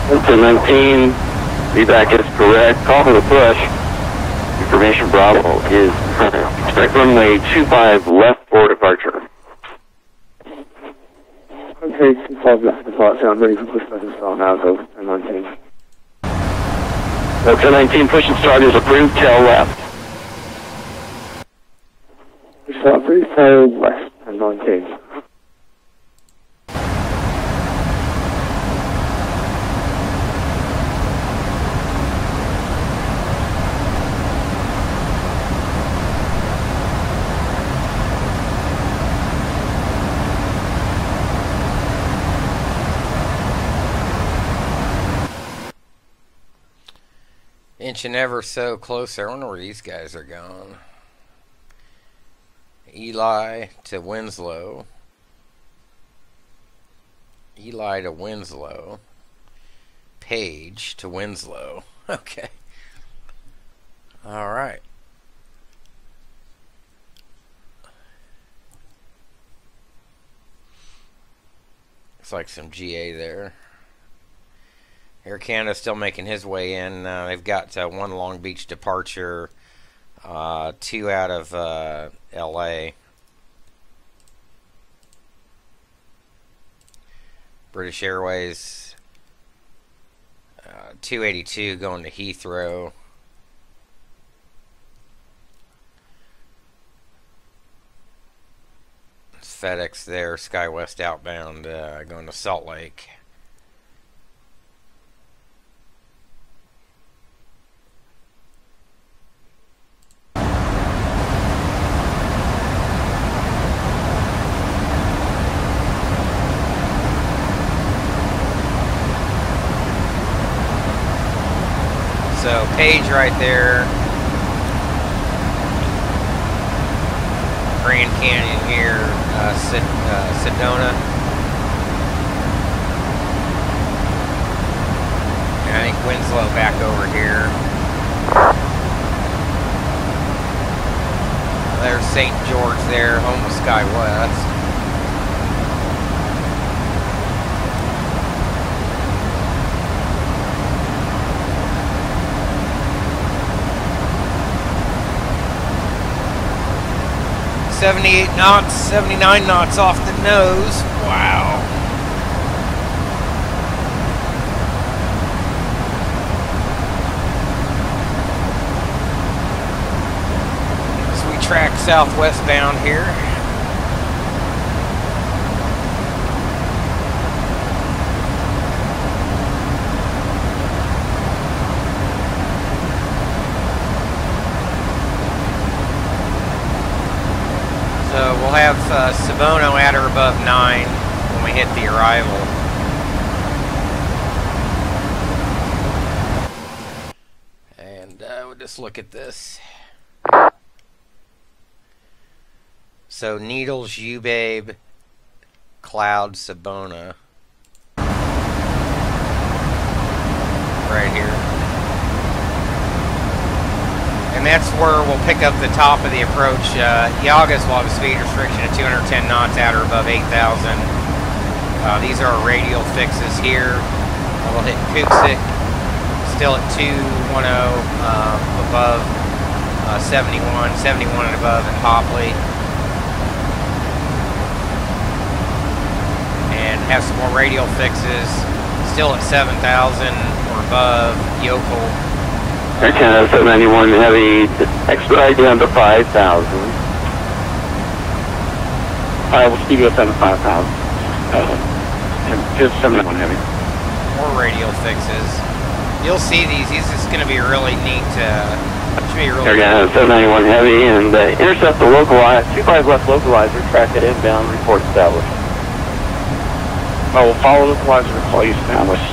Delta 19, feedback is correct. Call for the push. Information Bravo is expect runway 25 left for departure. Okay, 25 left for departure. I'm ready for push button start now, so 19. Delta 19, push and start is approved, tail left. Push start approved, tail west, and 19. Inching ever so closer. I wonder where these guys are going. Eli to Winslow. Eli to Winslow. Page to Winslow. Okay. All right. Looks like some GA there. Air Canada still making his way in. They've got one Long Beach departure, 2 out of LA. British Airways 282 going to Heathrow. FedEx there, SkyWest outbound going to Salt Lake. So Page right there. Grand Canyon here, Sedona. And I think Winslow back over here. There's St. George there, home of SkyWest. .78 knots, 79 knots off the nose. Wow. As we track southwest bound here. So we'll have Sabono at or above 9 when we hit the arrival. And we'll just look at this. So Needles, U-Babe, Cloud, Sabona. Right here. And that's where we'll pick up the top of the approach. Yagas will have a speed restriction of 210 knots at or above 8,000. These are our radial fixes here. We'll hit Kpsp, still at 210 above 71 and above at Hopley. And have some more radial fixes, still at 7,000 or above Yokel. Air Canada 791 Heavy, expedite down to 5,000. Alright, we'll speed you up down to 5,000. Just 791 Heavy. More radial fixes. You'll see these. These is going to be really neat. Should be really Air Canada 791 Heavy, and intercept the localizer, 25 left localizer, track it inbound, report established. We'll follow localizer to call you established.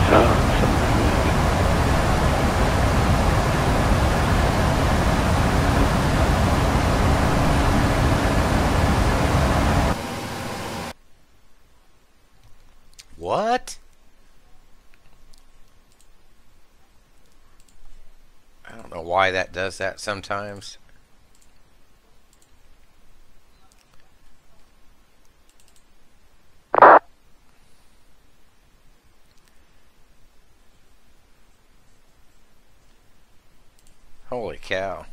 What? I don't know why that does that sometimes. Holy cow.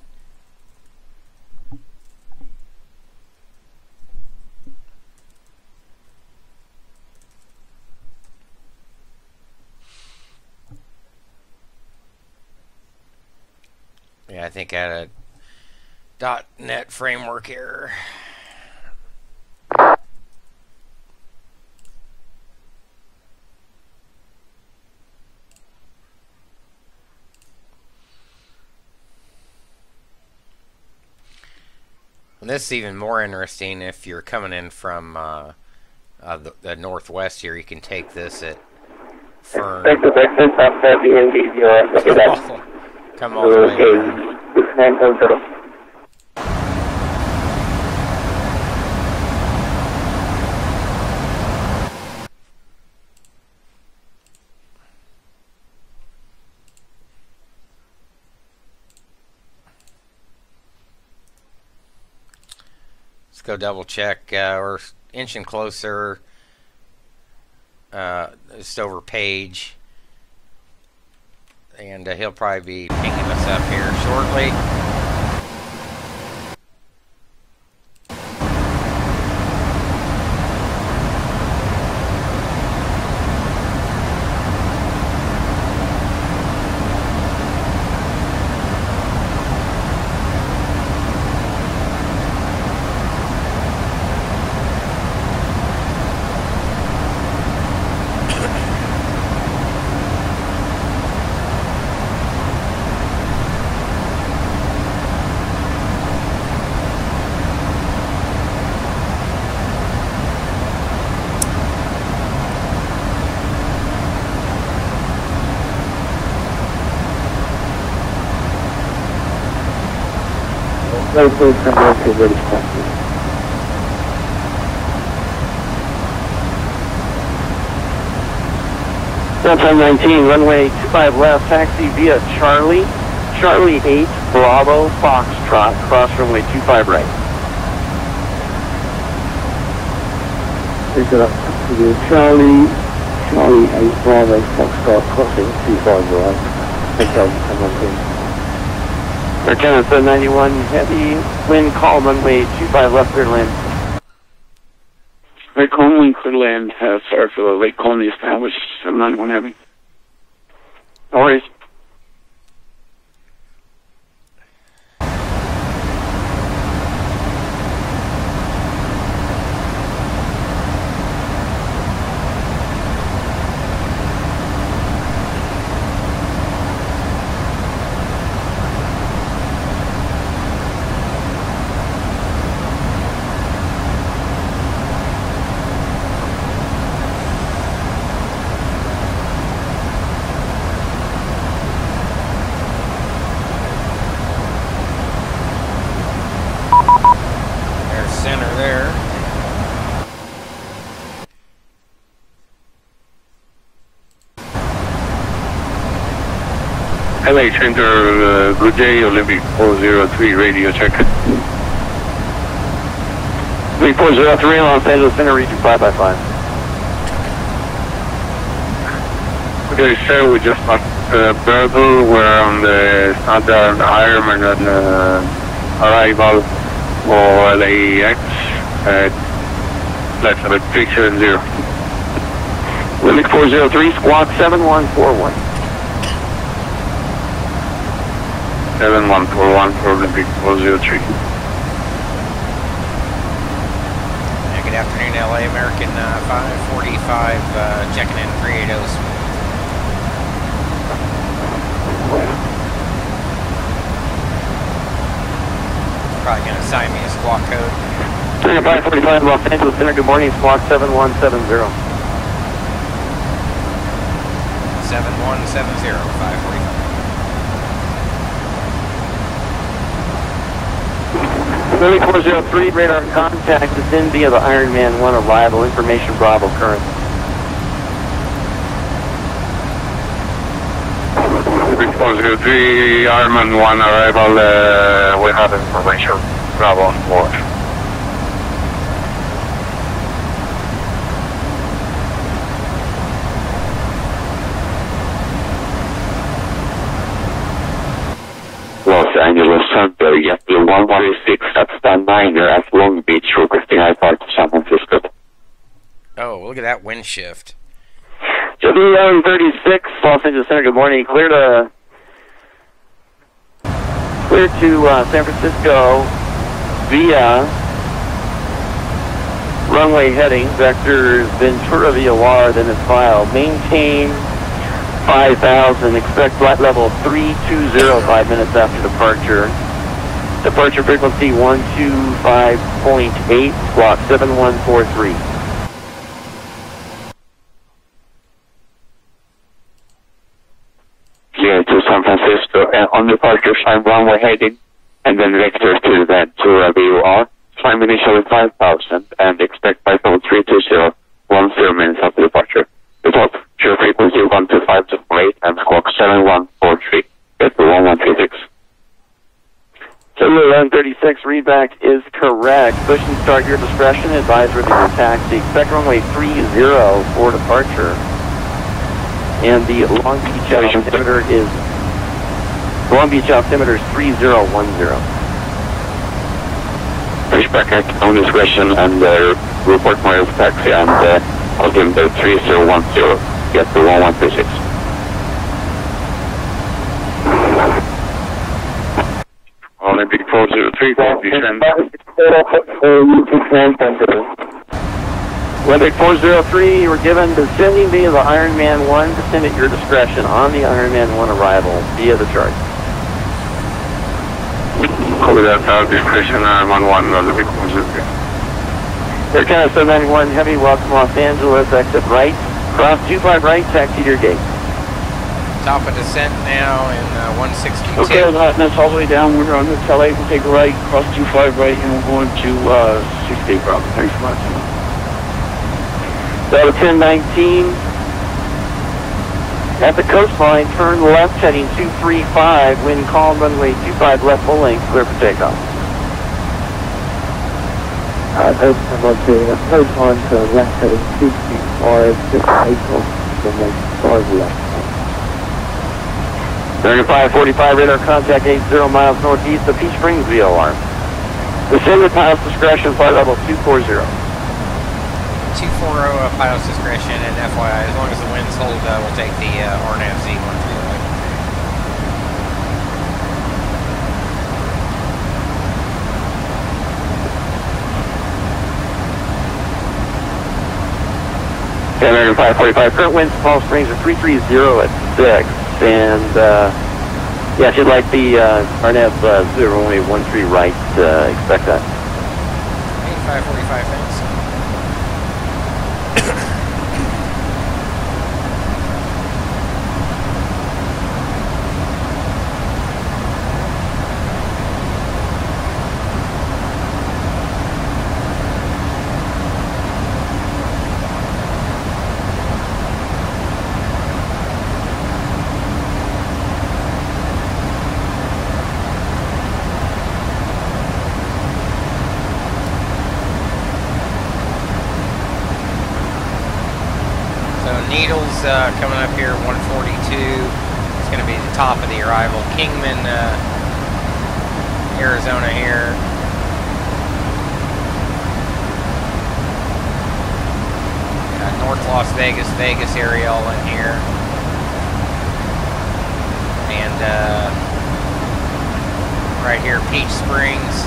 Yeah, I think I had a .NET framework error. And this is even more interesting if you're coming in from the northwest here. You can take this at Fern. Come all the way here. Let's go double check. We're inching closer. just over Page. And he'll probably be pinging us up here shortly. Delta 19, runway 25 left, taxi via Charlie 8, Bravo, Foxtrot, cross runway 25 right. Pick it up to Charlie 8, Bravo, Foxtrot, crossing 25 right. Pick up 10 Lieutenant 791, heavy wind call runway 25 left, clear to land. Lake Conley, clear to land. Sorry for the Lake Conley established, 791 heavy. No worries. LA Center, good day, Olympic 403, radio check. Olympic 403, Los Angeles Center, region 5x5. Okay, sir, we just got Berkel, we're on the standard Ironman arrival for LAX at flight level 370. Olympic 403, squawk 7141. 7141 for Olympic 403. Good afternoon, LA American 545, checking in 380 smooth. Probably going to assign me a squawk code. 545 Los Angeles Center, good morning, squawk 7170. 7170, 545. Olympic 403, radar contact is in via the Ironman 1 arrival. Information Bravo current. Olympic 403, Ironman 1 arrival, we have information. Bravo on board. Los Angeles Center, JetBlue 116 at standby at Long Beach, requesting iPart to San Francisco. Oh, look at that wind shift. JetBlue 1136, Los Angeles Center, good morning. Clear to San Francisco via runway heading, vectors Ventura VOR, then is filed. Maintain 5,000, expect flight level 320 5 minutes after departure. Departure frequency 125.8, squawk 7143. Clear to San Francisco, on departure, sign runway heading, and then vector to Ventura VOR. Climb initially 5,000, and expect flight level 320, 10 minutes after departure. Departure frequency 125.8 and squawk 7143. Get to 1136. Zulu 1136, readback is correct. Push and start your discretion. Advise ready to taxi. Expect runway 30 for departure. And the Long Beach altimeter is 3010. Push back on discretion and report my taxi, and I'll give him the 3010. Get the 1136. Olympic 403, descend. Olympic 403, you were given descending via the Ironman 1. Descend at your discretion on the Ironman 1 arrival via the chart. Copy that, discretion, I'm on 1, Olympic 403. Air Canada 791 Heavy, welcome Los Angeles, exit right. Cross 25 right, taxi to your gate. Top of descent now in 162. Okay, that's all the way down. We're on the LA. We'll take a right, cross 25 right, and we're going to 68 Bravo. Thanks so much. So 1019. At the coastline, turn left heading 235. Wind calm, runway 25 left full length, clear for takeoff. Coastline, turn left heading 235, 6 takeoff, runway 5 left. 3545 radar contact 80 miles northeast of Peach Springs VOR. Descend at pilot's discretion, flight level 240. 240 pilot's discretion, and FYI, as long as the winds hold, we'll take the RNAV Z135. American 545, current winds to Palm Springs are 330 at 6. And, yeah, if you'd like the RNAV 01813 right, expect that. 8545, thanks. Needles coming up here, 142. It's going to be the top of the arrival. Kingman, Arizona here. North Las Vegas, Vegas area all in here. And right here, Peach Springs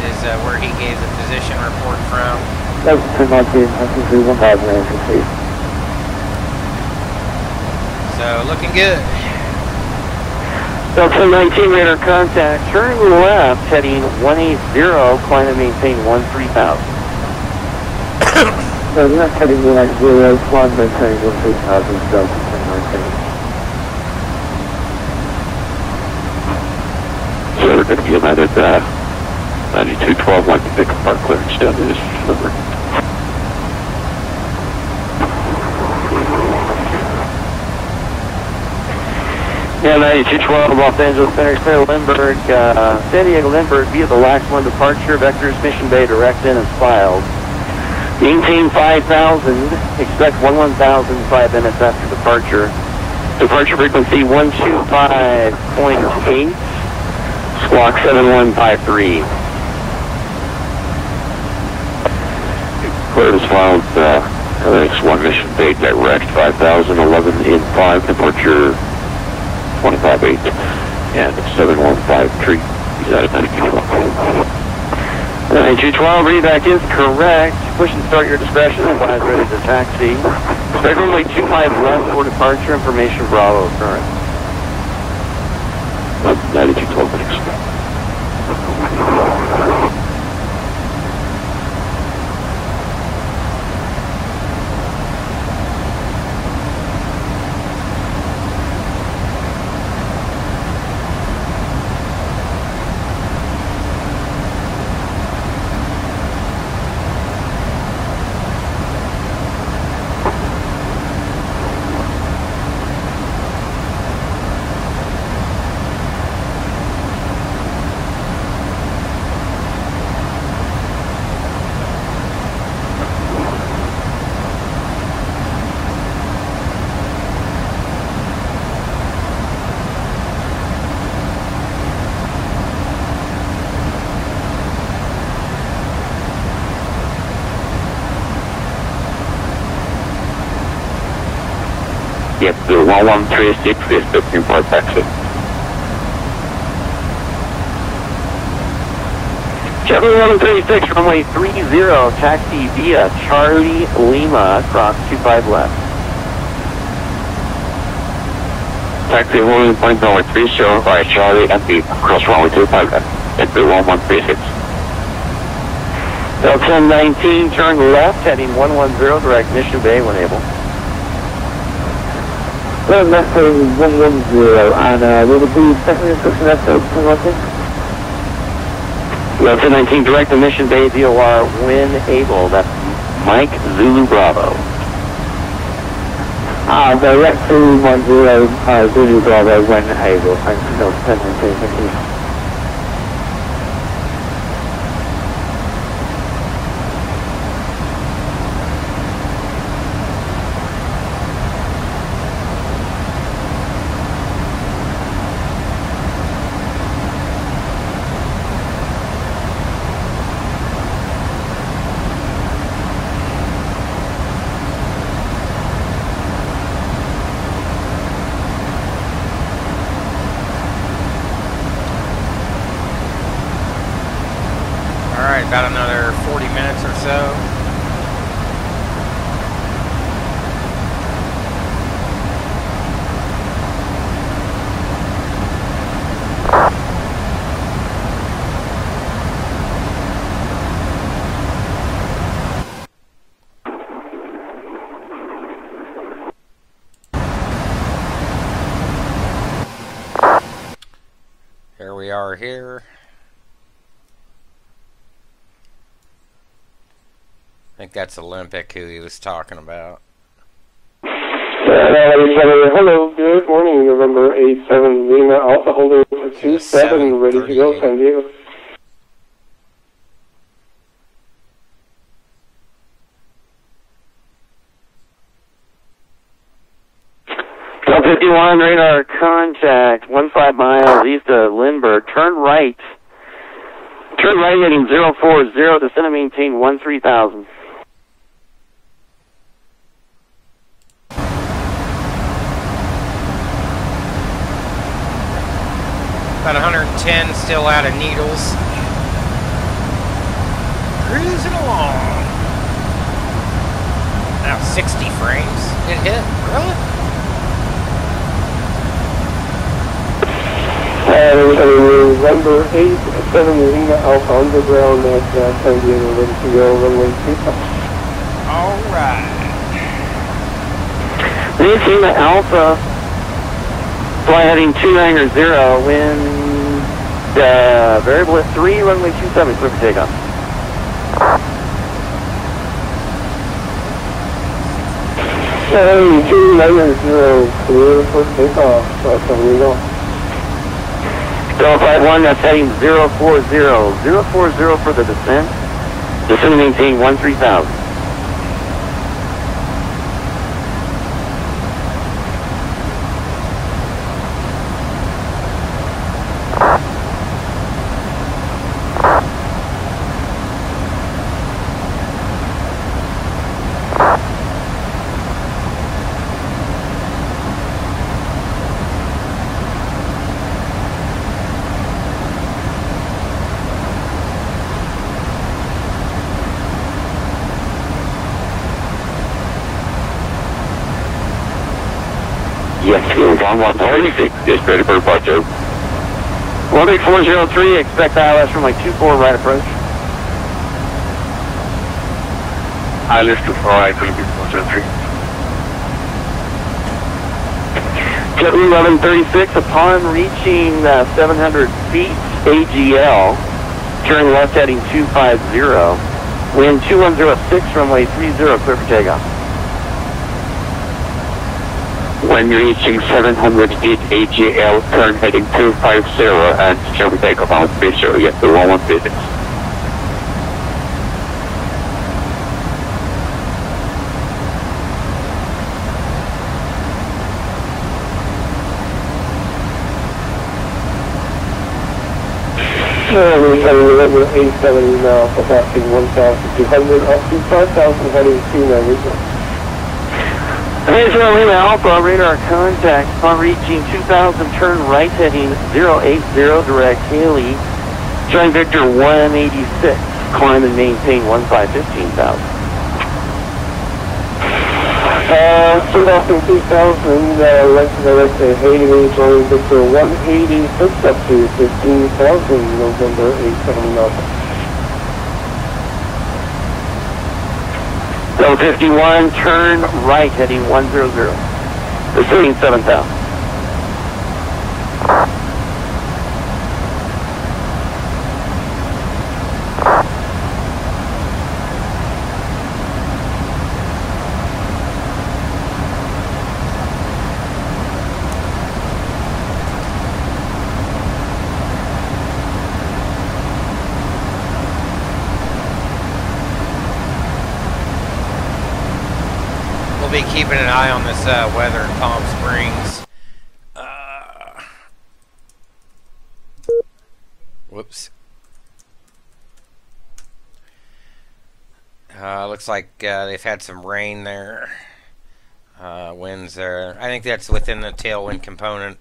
is where he gave the position report from. That was 219, I can see 1,000 So looking good. Delta 19 radar contact. Turn left heading 180. Climb and maintain 13,000. So left heading 180. Climb and maintain 13,000. Delta 1019. So we're going to be about at 9212, like the pick up our clearance down to this number. Yeah, 9212, Los Angeles Center, clear Lindbergh, San Diego Lindbergh via the LAX 1 departure, vectors Mission Bay direct in as filed. Maintain 5,000, expect 11,000 5 minutes after departure. Departure frequency 125.8, squawk 7153. Clear as filed, LAX-1 Mission Bay direct 5,000, 11 in 5, departure 25.8 and 7153. He's out of 9212. 9212, readback is correct. Push and start your discretion. Advise ready to taxi. Expect runway 25 left for departure. Information Bravo current. 9212, thanks. the 1136 is looking for taxi. Chevy 1136, runway 30, taxi via Charlie Lima, cross 25 left. Taxi holding point number 30 by Charlie empty, cross runway 25 left, into 1136. Delta 1019, turn left, heading 110, direct Mission Bay when able. Turn left heading 110, and will the be second instruction left open, Delta 19, direct to Mission Bay DOR when able. That's Mike Zulu Bravo. direct to 10, Zulu Bravo when able. Thanks, Delta 1019, thank you. About another 40 minutes or so. Here we are here. I think that's Olympic who he was talking about. Hello, good morning, November 87 Lima Alpha Holder 27, ready to go, San Diego. Delta 51, radar contact, 15 miles east of Lindbergh, turn right. Turn right heading 040, descend and maintain 13,000. About 110 still out of needles. Cruising along. Now 60 frames. It hit. Really? November 87 Lima Alpha Underground at San Diego, ready to go, runway 25. Alright. Lima Alpha, fly heading 290, wind variable at 3, runway 27, clear for takeoff. Heading 290, clear for takeoff, San Diego. Delta 51, that's heading 040, 040 for the descent, descend and maintain 13,000. Yes, on 136 is ready for departure. 18403, expect ILS from like 24 right approach. ILS 24 right, 18403. Jet 1136, upon reaching 700 feet AGL, turn left heading 250, wind 2106, runway 30, clear for takeoff. When reaching 700 feet AGL, turn heading 250 and shall take about Fisher, yes, to 1136. November 87 now, passing 1,200, up to 5,000, heading 290. Israel Lima Alpha, radar contact upon reaching 2000, turn right heading 080, direct Haley, join Victor 186, climb and maintain 1515,000. 2000, left direct Haley, join Victor 186 up to 15,000, November 879. 51, turn right heading 100, pursuing 7,000. We'll be keeping an eye on this weather in Palm Springs. Whoops. Looks like they've had some rain there. Winds there. I think that's within the tailwind component.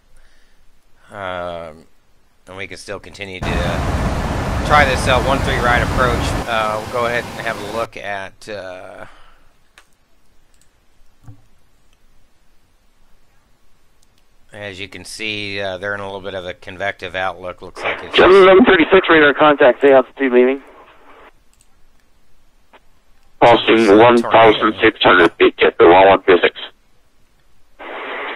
And we can still continue to try this 1-3 right approach. We'll go ahead and have a look at as you can see, they're in a little bit of a convective outlook. Looks like it's 1136 radar contact, say altitude leaving. Passing 1,600 feet at the 1136.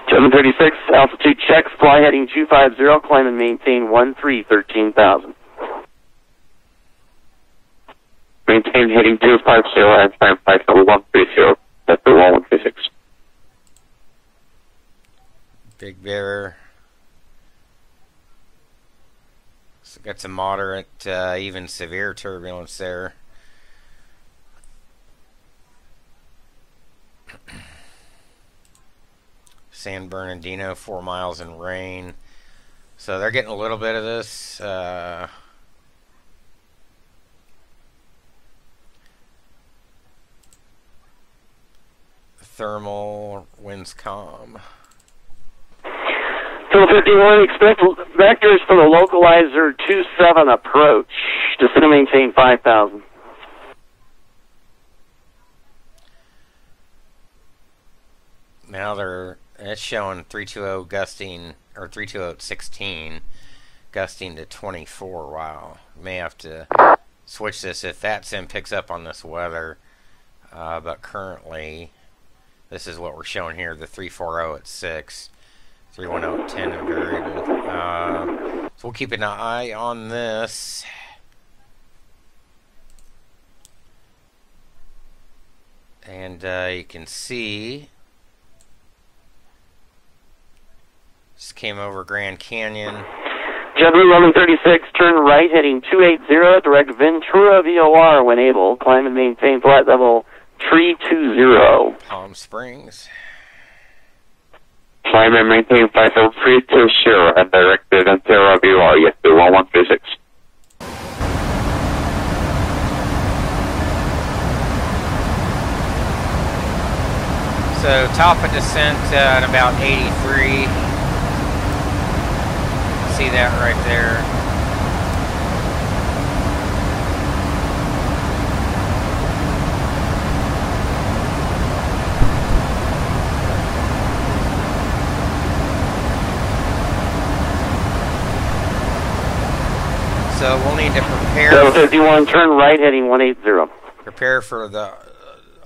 736, altitude checks, fly heading 250, climb and maintain 13,000. Maintain heading 250 and climb 130 at the 1136. Big Bear. So got some moderate, even severe turbulence there. San Bernardino, 4 miles in rain. So they're getting a little bit of this. Thermal, winds calm. 51, expect vectors for the localizer 27 approach. Just to maintain 5,000. Now it's showing 320 gusting, or 320 gusting to 24. Wow. May have to switch this if that sim picks up on this weather. But currently, this is what we're showing here, the 340 at 6. 310 at 10 and variable. So we'll keep an eye on this. And you can see just came over Grand Canyon. JetBlue 1136, turn right heading 280, direct Ventura VOR when able. Climb and maintain flight level 320. Palm Springs. Climb and maintain flight level 320 and direct Ventura VOR at the 1136. So top of descent at about 83. See that right there. So we'll need to prepare. 51, turn right heading 180. Prepare for the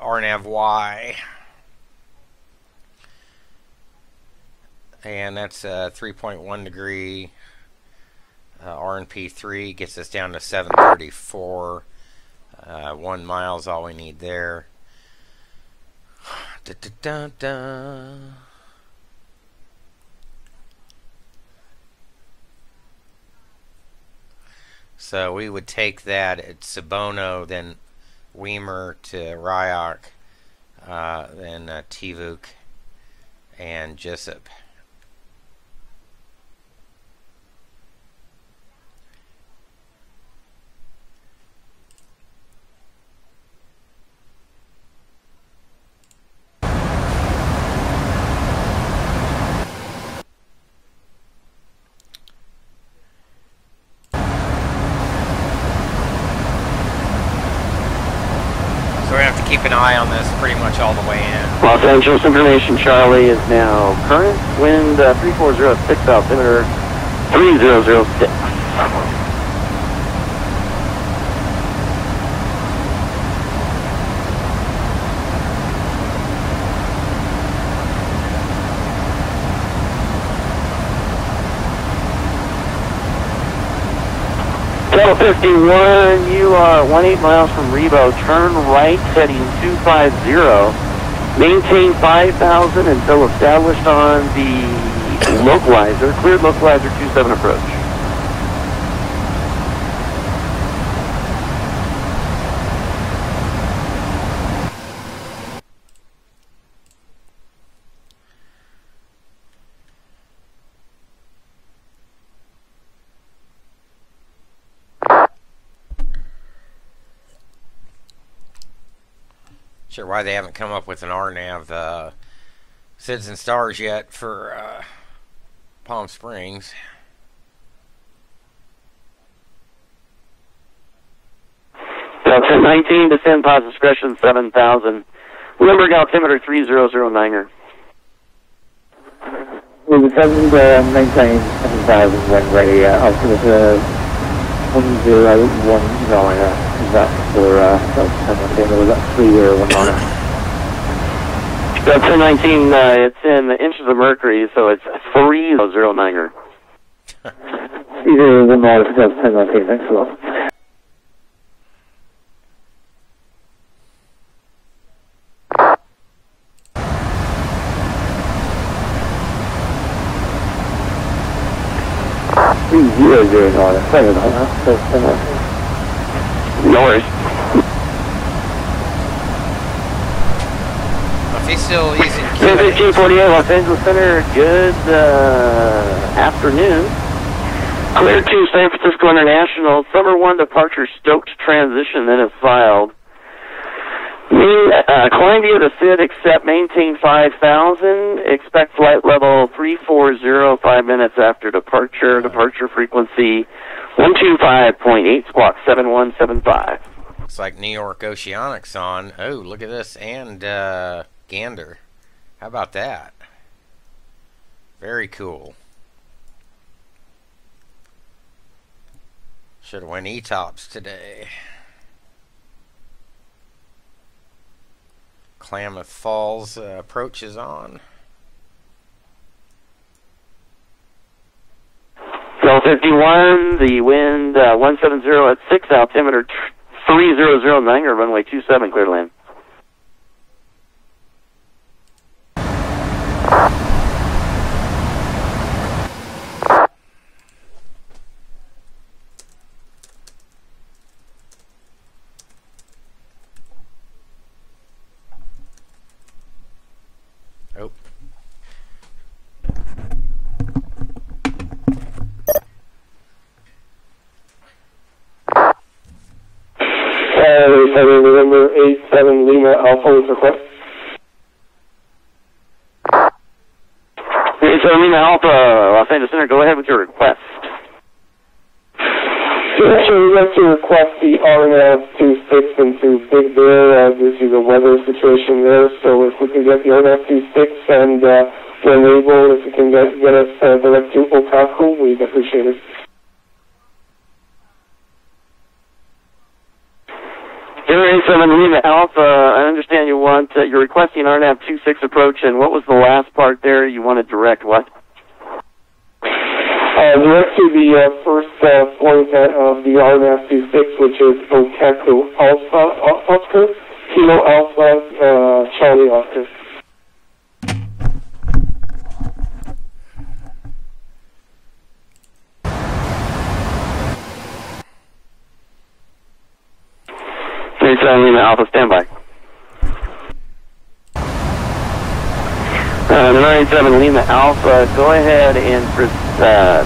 RNAV-Y. And that's 3.1 degree. RNP3 gets us down to 734. 1 mile is all we need there. Da, da, da, da. So we would take that at Sabono, then Weimer to Ryak, then Tivuk and Jessup. keep an eye on this pretty much all the way in. Los Angeles information, Charlie is now current, wind 3406, altimeter 3006. Delta 51, you are 18 miles from Rebo. Turn right, heading 250. Maintain 5,000 until established on the localizer. Cleared localizer 27 approach. Sure why they haven't come up with an RNAV SIDS and stars yet for Palm Springs. Delta 19, descend positive discretion 7,000. Limburg altimeter 3009er. We'll descend maintain 7,000 when ready. Altimeter 1019. Is that for Delta 3019? Delta 19, it's in inches of mercury, so it's 3009er. Either 19 for Delta 19, thanks a lot. Sorry about that. No worries. If he's still using 1548 Los Angeles Center, good afternoon. Clear to San Francisco International, Summer 1 departure Stoked transition that is filed. Climb via the SID, accept, maintain 5,000, expect flight level 340, 5 minutes after departure, departure frequency 125.8, squawk 7175. Looks like New York Oceanics on. Oh, look at this, and Gander. How about that? Very cool. Should have went ETOPS today. Klamath Falls approach is on. Delta 51, the wind 170 at 6, altimeter 3009, or runway 27, clear to land. Oh. November 87 Lima Alpha with request. 87 Lima Alpha, Los Angeles Center, go ahead with your request. Actually, we'd like to request the RNAV 26 into Big Bear due to the weather situation there. So if we can get the RNAV 26 and when able, if you can get us direct to Otaku, we'd appreciate it. 087 Lima Alpha, I understand you want, you're requesting RNAV 26 approach, and what was the last part there? You wanted direct what? Direct to the first point of the RNAV 26, which is Otaku Alpha Oscar, Kilo Alpha, Charlie Oscar. Lima Alpha, standby. 97 Lima Alpha, go ahead and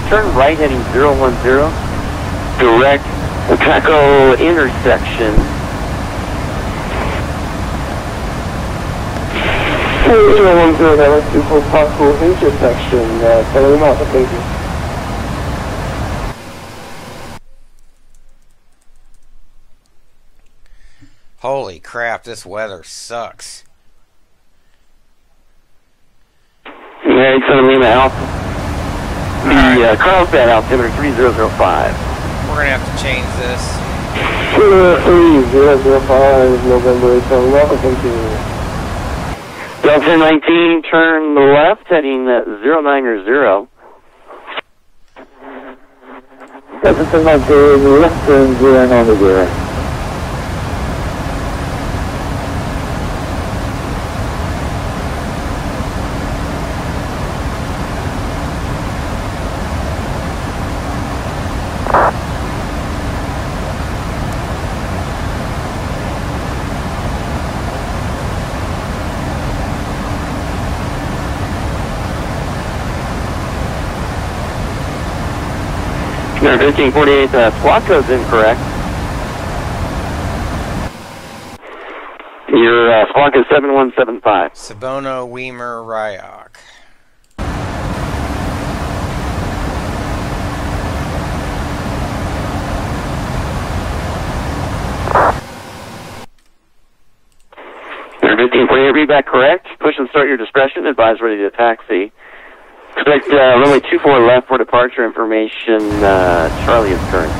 turn right heading 010, direct Otaku intersection. 010, direct to Otaku intersection, Lima Alpha, thank you. Holy crap, this weather sucks. Yeah, it's going to be Alpha. The Carlsbad altimeter 3005. We're going to have to change this. 3005, November 87, welcome, continue. Delta 19, turn left, heading 090. Delta 19, left turn 090. Number 1548, squawk code's incorrect. Your squawk is 7175. Sabono, Weimer, Ryok. Number 1548, read back correct. Push and start your discretion. Advise ready to taxi. Expect runway 24 left for departure information. Charlie is current.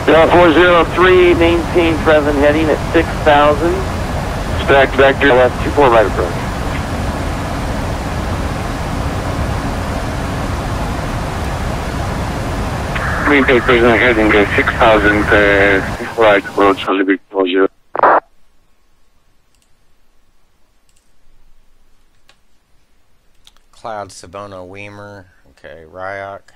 Delta 403, maintain present heading at 6,000. Expect vector left 24 right approach. Maintain present heading at 6,000, right approach, Charlie Victor 0. Cloud, Sabono, Weimer. Okay, Ryok.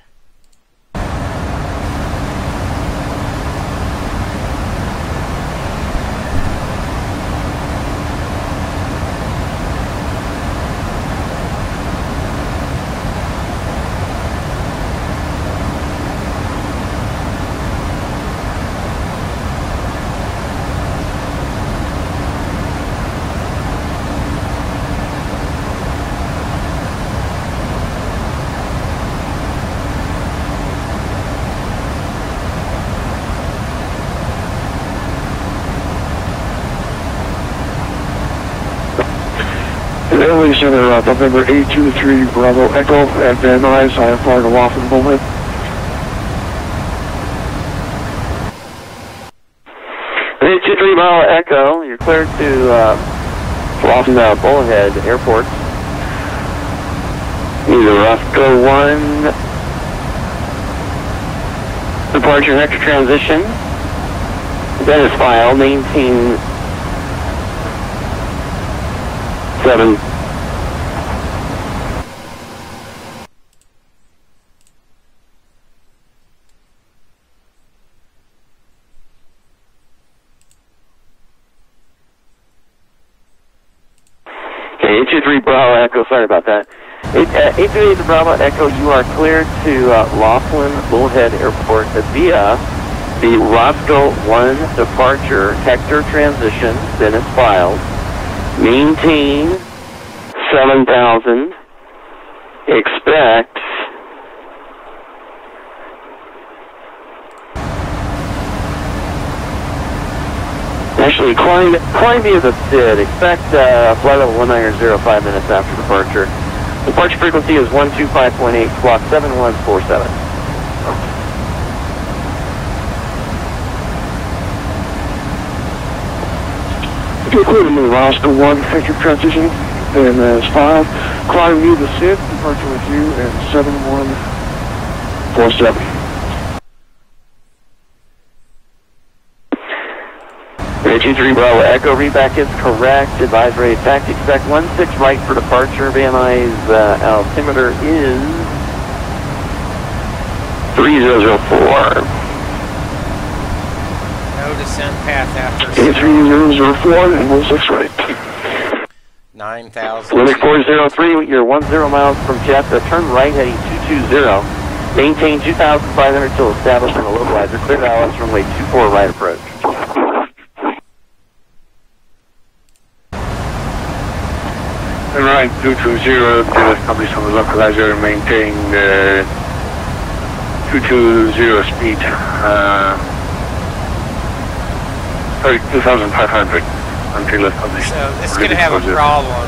Airway Center, November 823, Bravo Echo, at Van Nuys, I am flying a Laughlin Bullhead. 823 Bravo Echo, you're cleared to Laughlin Bullhead Airport. Either Roscoe 1, departure vector transition. That is file, maintain 7. Okay, 823 Bravo Echo, sorry about that. 828 Bravo Echo, you are cleared to Laughlin Bullhead Airport via the Roscoe 1 departure Hector transition, then it's filed. Maintain 7,000. Expect actually climb via the SID. Expect flight level 1900 5 minutes after departure. Departure frequency is 125.8, squawk 7147. Including the Roscoe 1 Hector transition, and as filed, climb via the SID, departure with you, and 7147. H23 Bravo Echo, readback is correct. Advise ready taxi. Expect 16 right for departure. Van Nuys altimeter is 3004. No descent path after 3004 and 16 right. 9,000. Limit 403, you're 10 miles from Jetta. Turn right heading 220. Maintain 2,500 till established on the localizer. Clear to Alice runway 24 right approach. Right, 220, to establish on the localizer, maintain 220 speed. Sorry, 2,500 until established. So this is going to have a problem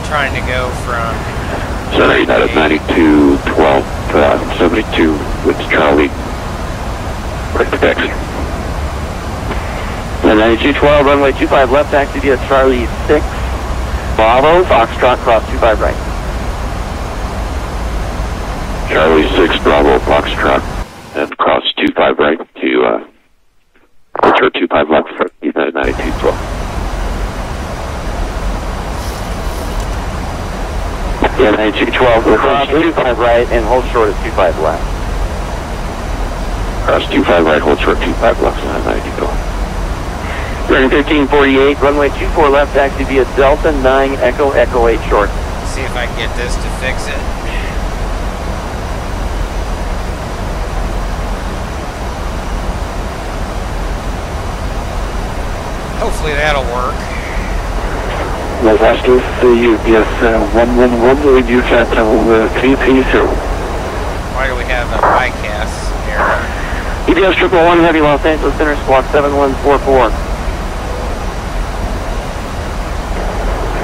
trying to go from... So United 92, 12, 72 with Charlie. PFPX. 9212, runway 25 left, taxi via Charlie 6. Bravo, Foxtrot, cross 25 right. Charlie 6, Bravo, Foxtrot, and cross 25 right to, or 25 left for United 9212. Yeah, 9212, cross 25 right and hold short at 25 left. Cross 25 right, hold short 25 left, 9212. Turn 1548, runway 24 left, taxi via Delta 9 Echo Echo 8 short. See if I can get this to fix it. Hopefully that'll work. Los Angeles, UPS 111, reduce at 330. Why do we have a bypass error? UPS 111 Heavy, Los Angeles Center, squawk 7144.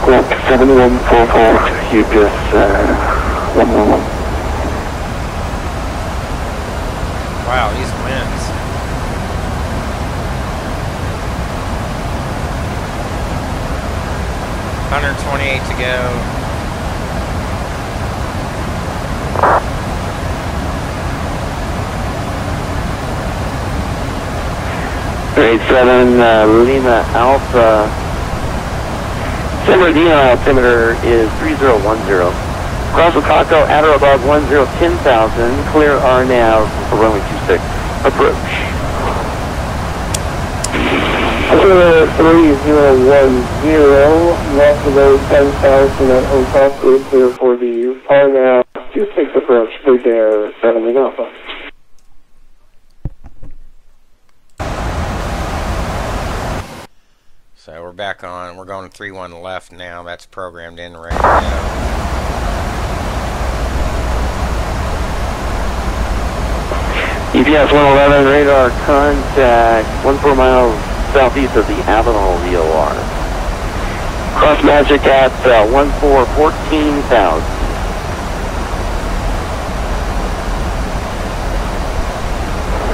Squawk 7144, UPS 111. Wow, these winds. $128 to go. Grade 7 Lima Alpha. Altimeter, altimeter is 3010. Cross Wakako at or above 10,000. Clear RNAV for runway 26. Approach. 3010, north of those 10,000 at Osaka, clear for the RNAV 26 approach, big air 7 Alpha. So we're back on. We're going 3-1 left now. That's programmed in right now. EPS 111 radar contact 14 miles southeast of the Avenal VOR. Cross Magic at 14,000.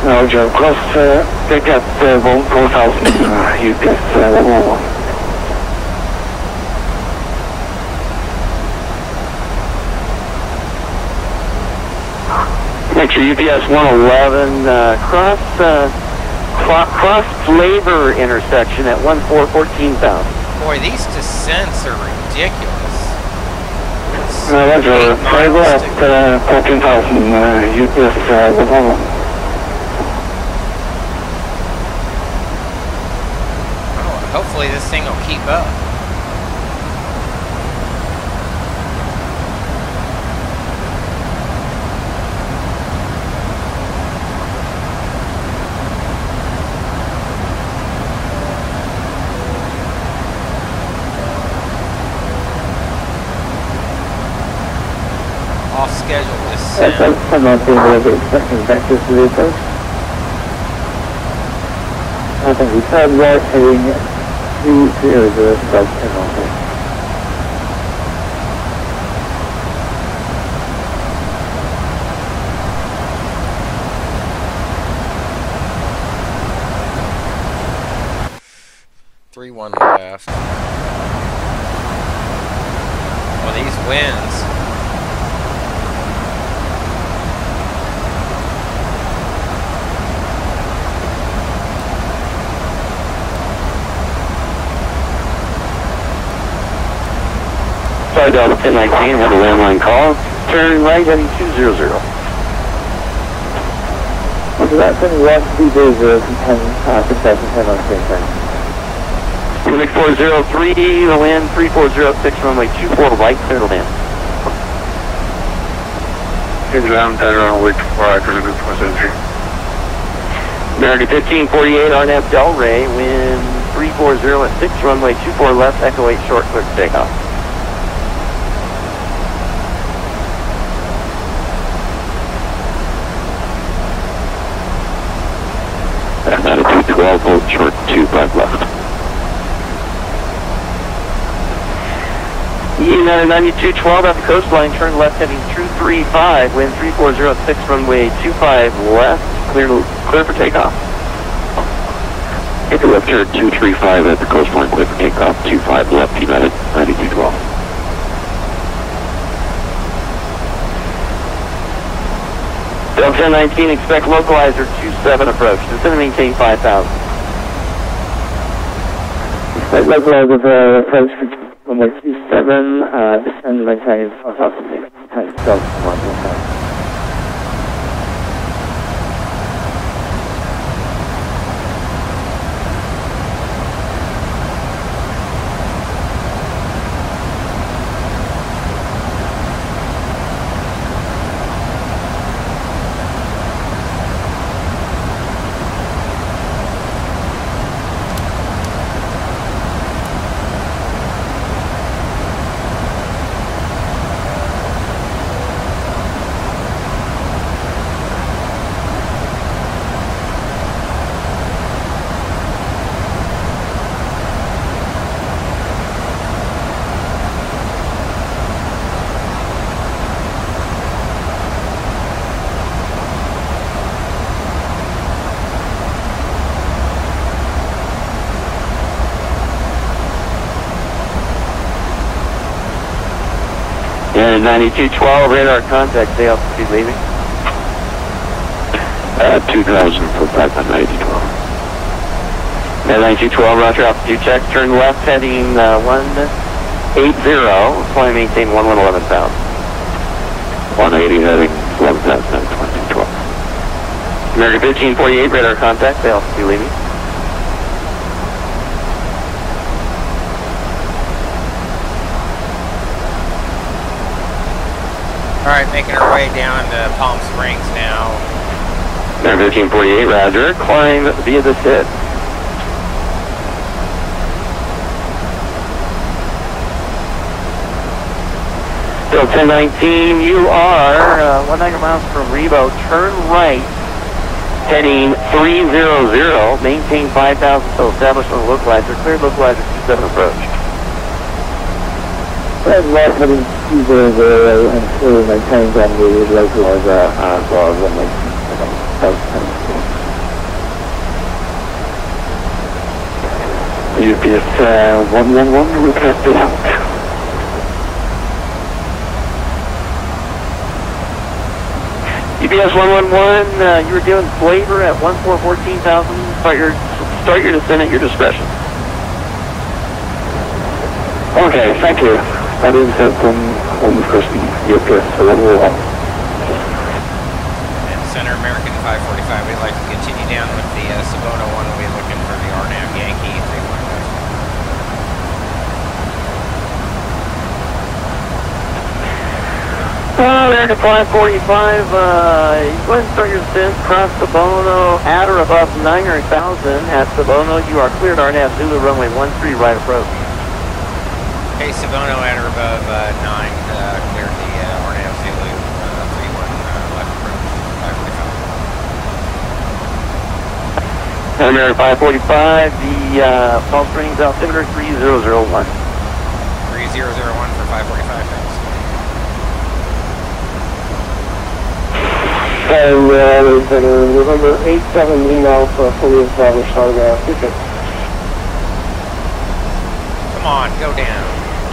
Roger, cross take at 14,000, UPS 111. Make sure UPS 111 cross flavor intersection at 14,000. Boy, these descents are ridiculous. Roger, flavor at 14,000, UPS 111. Hopefully this thing will keep up. Off schedule descent. I'm not being a little bit expecting vectors to the approach. I think we turn right heading 300 sub 10 on. 3-1 left. Well, these winds. Sorry, Delta 1019, have a landline call. Turn right heading 200. So that's only right to be 0 from 10 on the same time. Quebec 403, the wind 3406, runway 24 right, clear to land. Inbound, runway 24, Quebec 403. American 1548, RNAV Delray, wind 340 at 6, runway 24 left, Echo 8 short, clear to takeoff. 9212, hold short 25 left. United 9212 at the coastline, turn left heading 235, wind 3406, runway 25 left, clear for takeoff. Take a left turn 235 at the coastline, clear for takeoff, 25 left, United 9212. Delta 1019, expect localizer 27 approach, descend and maintain 5,000. Expect localizer approach runway 27, descend and maintain 5,000. And 9212, radar contact, stay altitude leaving. 2000 for 59212. And 9212, roger, altitude check, turn left heading 180, fly maintain 11,000. 180 heading 11,000, 2212. American 1548, radar contact, stay altitude leaving. Alright, making our way down to Palm Springs now. American 1548, roger, climb via the SID. Still 1019, you are 100 miles from Rebo, turn right, heading 300, maintain 5,000, so establish on the localizer, clear localizer 27 approach. Red left heading 200 and still maintained on the localizer for runway 27. UPS 111, request it out. UPS 111, you were doing flavor at 14,000. Start your descent at your discretion. Okay, thank you. That is from Home Person, UPS 111. And Center American 545, we'd like to continue down with the Sabono one. We'll be looking for the RNAV Yankee 315. American 545, go ahead and start your descent, cross Sabono, at or above 9,000. At Sabono, you are cleared RNAV Zulu runway 13, right approach. Okay, Sabono at or above 9, cleared the RNAV Zulu 31 left approach, 545. American 545, the Palm Springs altimeter 3001. 3001 for 545, thanks. And there's been a November 870 now for a fully established autograph. Come on, go down.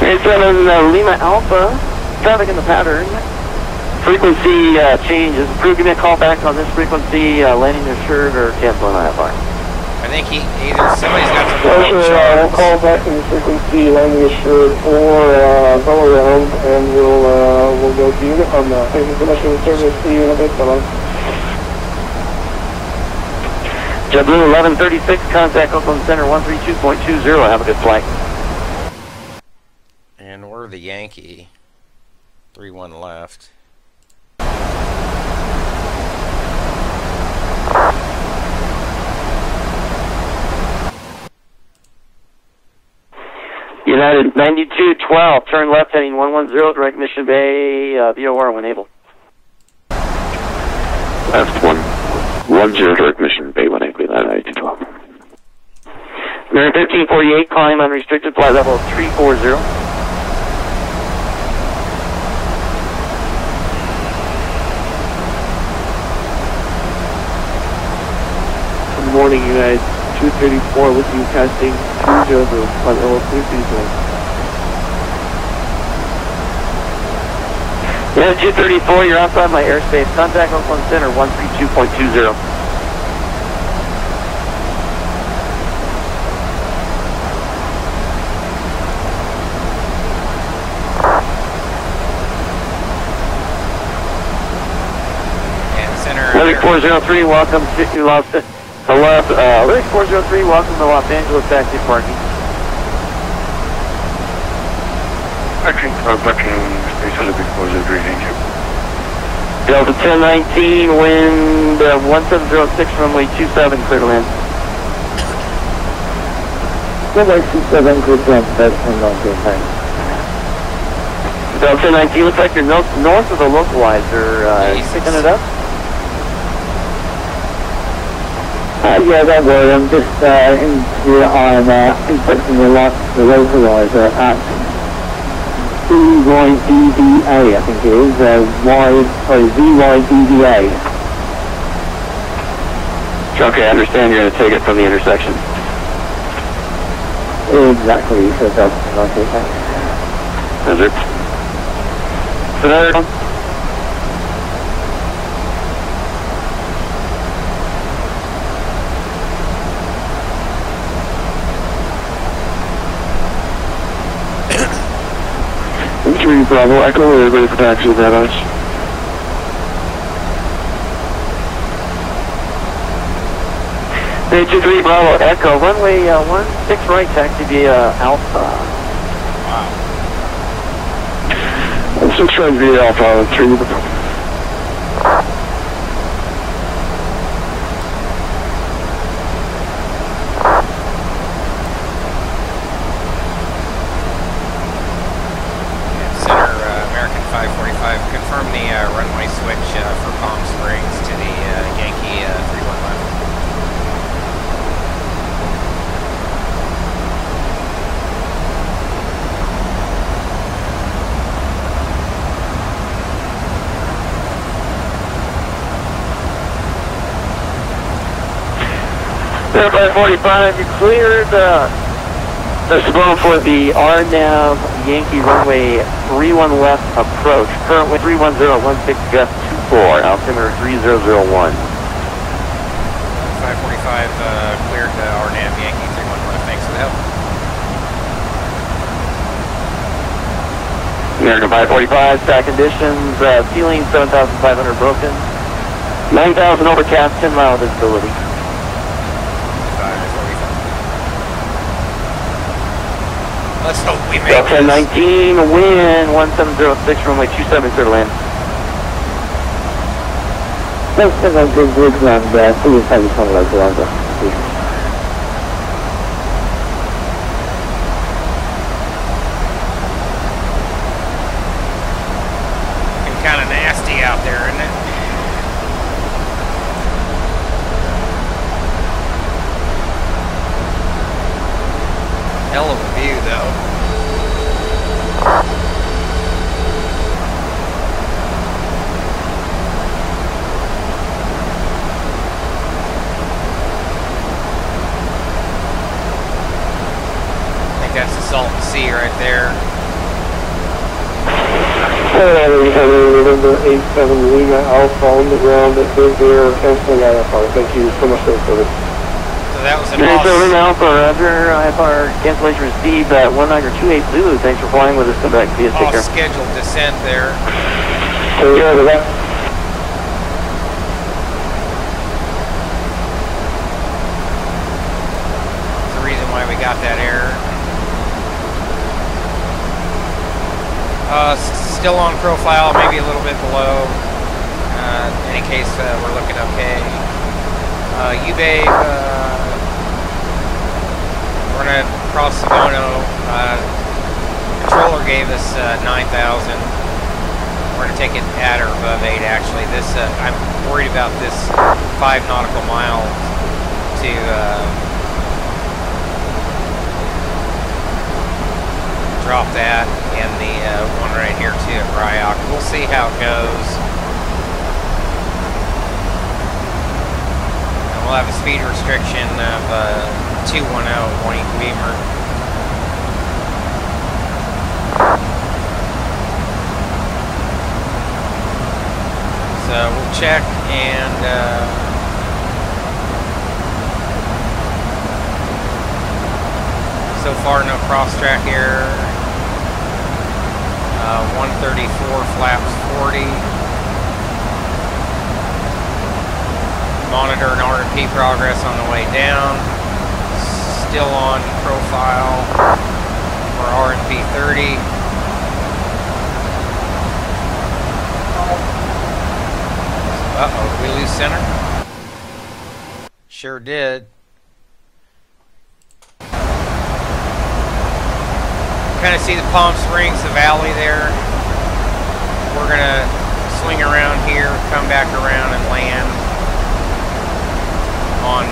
87 Lima Alpha, traffic in the pattern. Frequency changes. Crew, give me a call back on this frequency, landing assured or canceling IFR. I think either somebody's got some wrong We'll charts. call back in the frequency, landing assured, or go around, and we'll go to unit on that. Thank you so much for the service. See you in a bit. Bye-bye. JetBlue 1136, contact Oakland Center 132.20. Have a good flight. And we're the Yankee. 3-1 left. United 9212, turn left heading 110, direct Mission Bay, VOR when able. Left 110, direct Mission Bay 180, 9212. American 1548, climb unrestricted, flight level 340. Good morning, United 234 with you, casting 200, flight level 330. Yeah, 234, you're outside my airspace. Contact Oakland Center, 132.20. And center. Lyric 403, welcome to Lyric 403, welcome to Los Angeles taxi parking. Parking, space Olympic 403, thank you. Delta 1019, wind 1706, runway 27, clear to land. Runway 27, clear to land, that's 1019, thanks. Delta 1019, looks like you're north of the localizer, picking it up? Yeah, don't worry, I'm just I'm inspecting the localizer at VYDVA, I think it is, VYDVA. Okay, I understand you're going to take it from the intersection. Exactly, so that's okay, thanks. Is it? Another one? Bravo, Echo, we're ready for taxi with that us. Stage 23 Bravo Echo, runway 16 right, taxi via Alpha. Wow. 6 right via Alpha, 3. American 545, confirm the runway switch for Palm Springs to the Yankee 311. Air 545, you cleared the zone for the RNAV Yankee runway 31 left approach. Current wind 31016 gust 24, altimeter 3001. 545 cleared RNAV Yankee 311 left. Thanks for the help. American 545, stack conditions, ceiling 7,500 broken, 9,000 overcast, 10-mile visibility. Let's hope we make Delta 19, wind 1706, runway 27, clear to land. Delta 19, clear to land, please have you on localizer. It's kind of nasty out there, isn't it? Hell of a view, though. I think that's the Salton Sea right there. November 87 Lima Alpha on the ground at Big Bear, canceling IFR. Thank you so much for the service. So that was an Building Alpha, Roger, IFR cancellation received at 1928 Zulu. Thanks for flying with us. Come back. See you. Take care. off-scheduled descent there. Take care of that. That's the reason why we got that error. Still on profile, maybe a little bit below. In any case, we're looking okay. U-Babe, we're going to cross Sabono. Controller gave us 9,000. We're going to take it at or above 8, actually. This, I'm worried about this 5 nautical miles to drop that and the one right here too at Ryoc. We'll see how it goes. And we'll have a speed restriction of 210 Weimer. So we'll check and so far no cross-track error. 134 flaps 40. Monitor and RMP progress on the way down. Still on profile for RMP 30. Uh-oh, did we lose center? Sure did. Kind of see the Palm Springs, the valley there. We're gonna swing around here, come back around and land on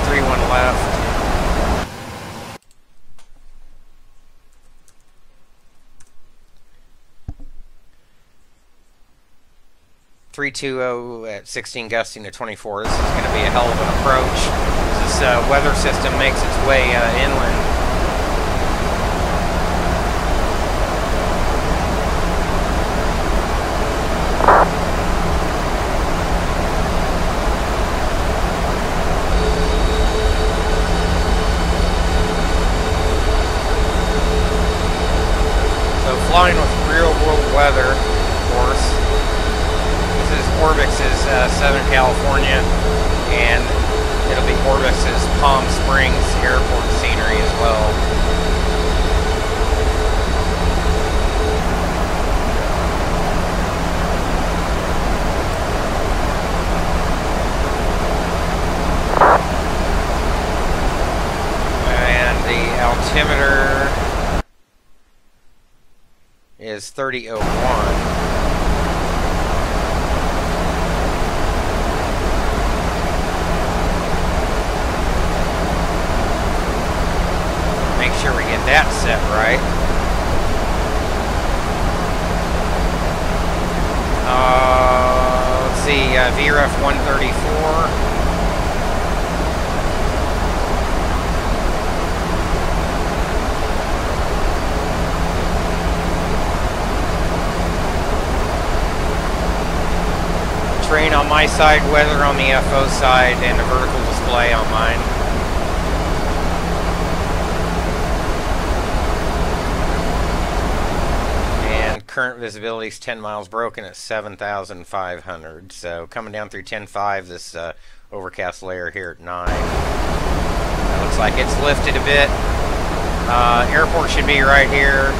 31 left. .320 at 16 gusting to 24. This is going to be a hell of an approach. This weather system makes its way inland. Flying with real world weather, of course. This is ORBX's Southern California, and it'll be ORBX's Palm Springs airport scenery as well. And the altimeter is 3001. Make sure we get that set right. Let's see, VREF 134. Terrain on my side, weather on the FO side, and a vertical display on mine. And current visibility is 10 miles broken at 7,500. So coming down through 10.5, this overcast layer here at 9. It looks like it's lifted a bit. Airport should be right here.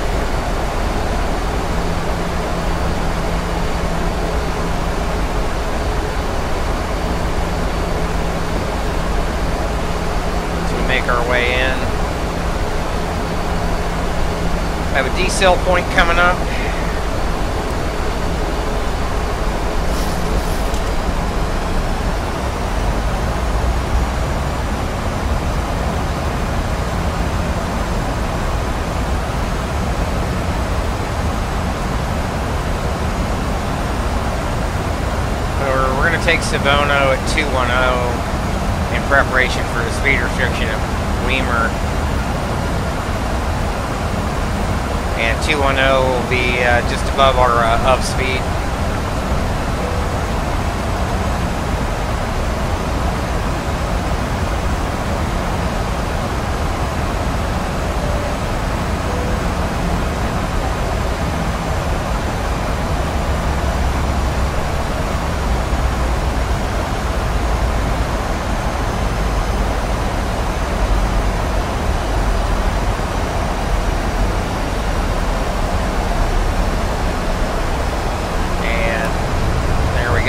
Make our way in. I have a decel point coming up. We're going to take Sabono at 210. In preparation for the speed restriction at Weimer. And 210 will be just above our up speed.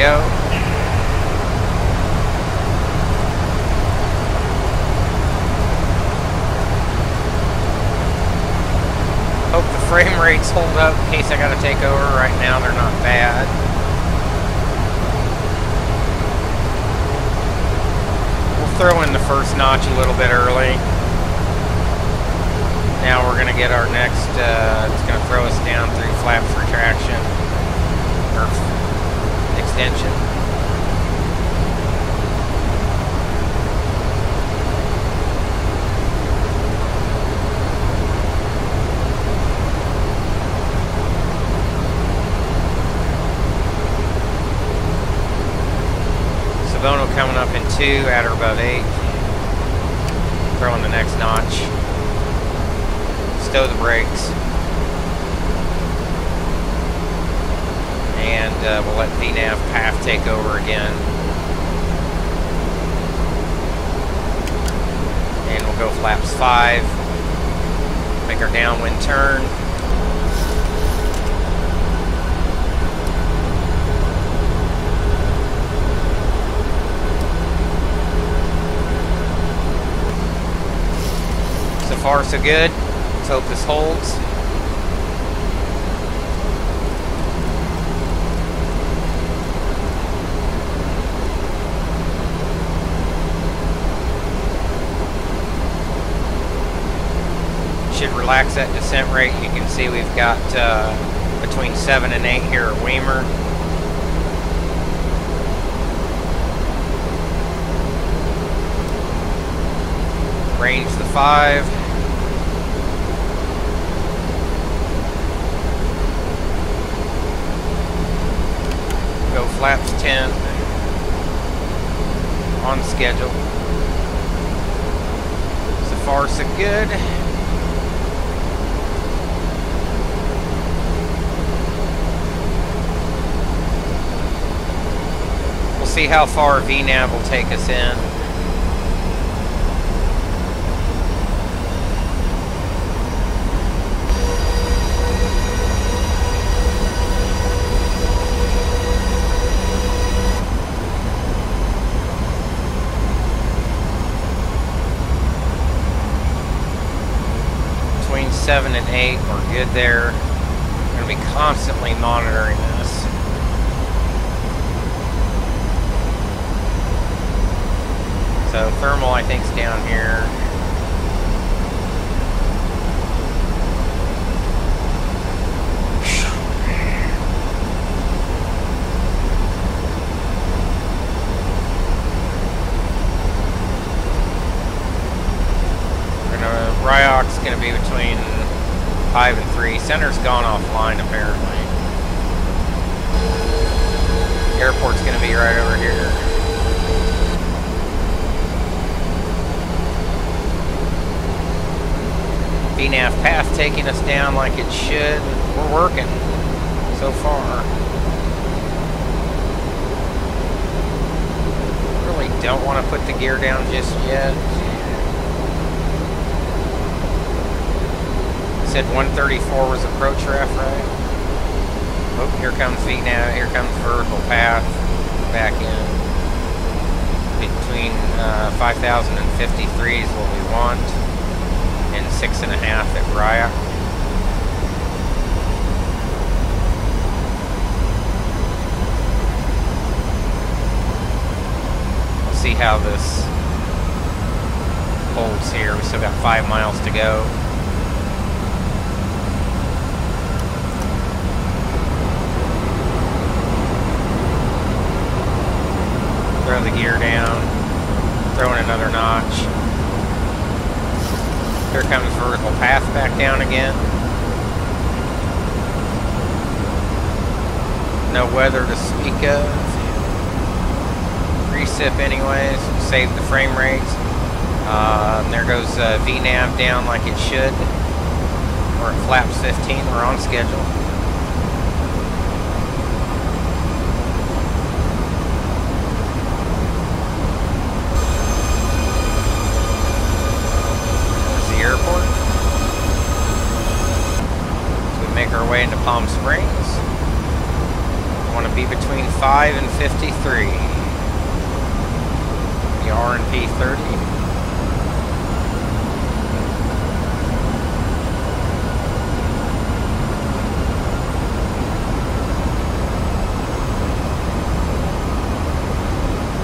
Go. Hope the frame rates hold up in case I gotta take over. Right now they're not bad. We'll throw in the first notch a little bit early. Now we're going to get our next, it's going to throw us down through flaps retraction, or extension. Bono coming up in 2 at or above 8. Throwing the next notch. Stow the brakes. And we'll let VNAV path take over again. And we'll go flaps 5. Make our downwind turn. So far, so good. Let's hope this holds. Should relax that descent rate. You can see we've got between 7 and 8 here at Weimer. Range the 5. Go flaps 10 on schedule. So far, so good. We'll see how far VNAV will take us in. Between 7 and 8, we're good there. We're going to be constantly monitoring this. So thermal, I think, is down here. Ryock's going to be between 5 and 3. Center's gone offline apparently. Airport's going to be right over here. VNAV path taking us down like it should. We're working so far. Really don't want to put the gear down just yet. Said 134 was approach ref, right? Oh, here comes VNAV, here comes vertical path back in. Between 5,000 and 53 is what we want, and 6.5 at Ryock. We'll see how this holds here. We still got 5 miles to go. Throw the gear down, throwing another notch. Here comes vertical path back down again. No weather to speak of. Recip anyways, save the frame rates. There goes VNAV down like it should. We're at flaps 15, we're on schedule. Airport. So we make our way into Palm Springs. We want to be between 5 and 53. The R&P 30.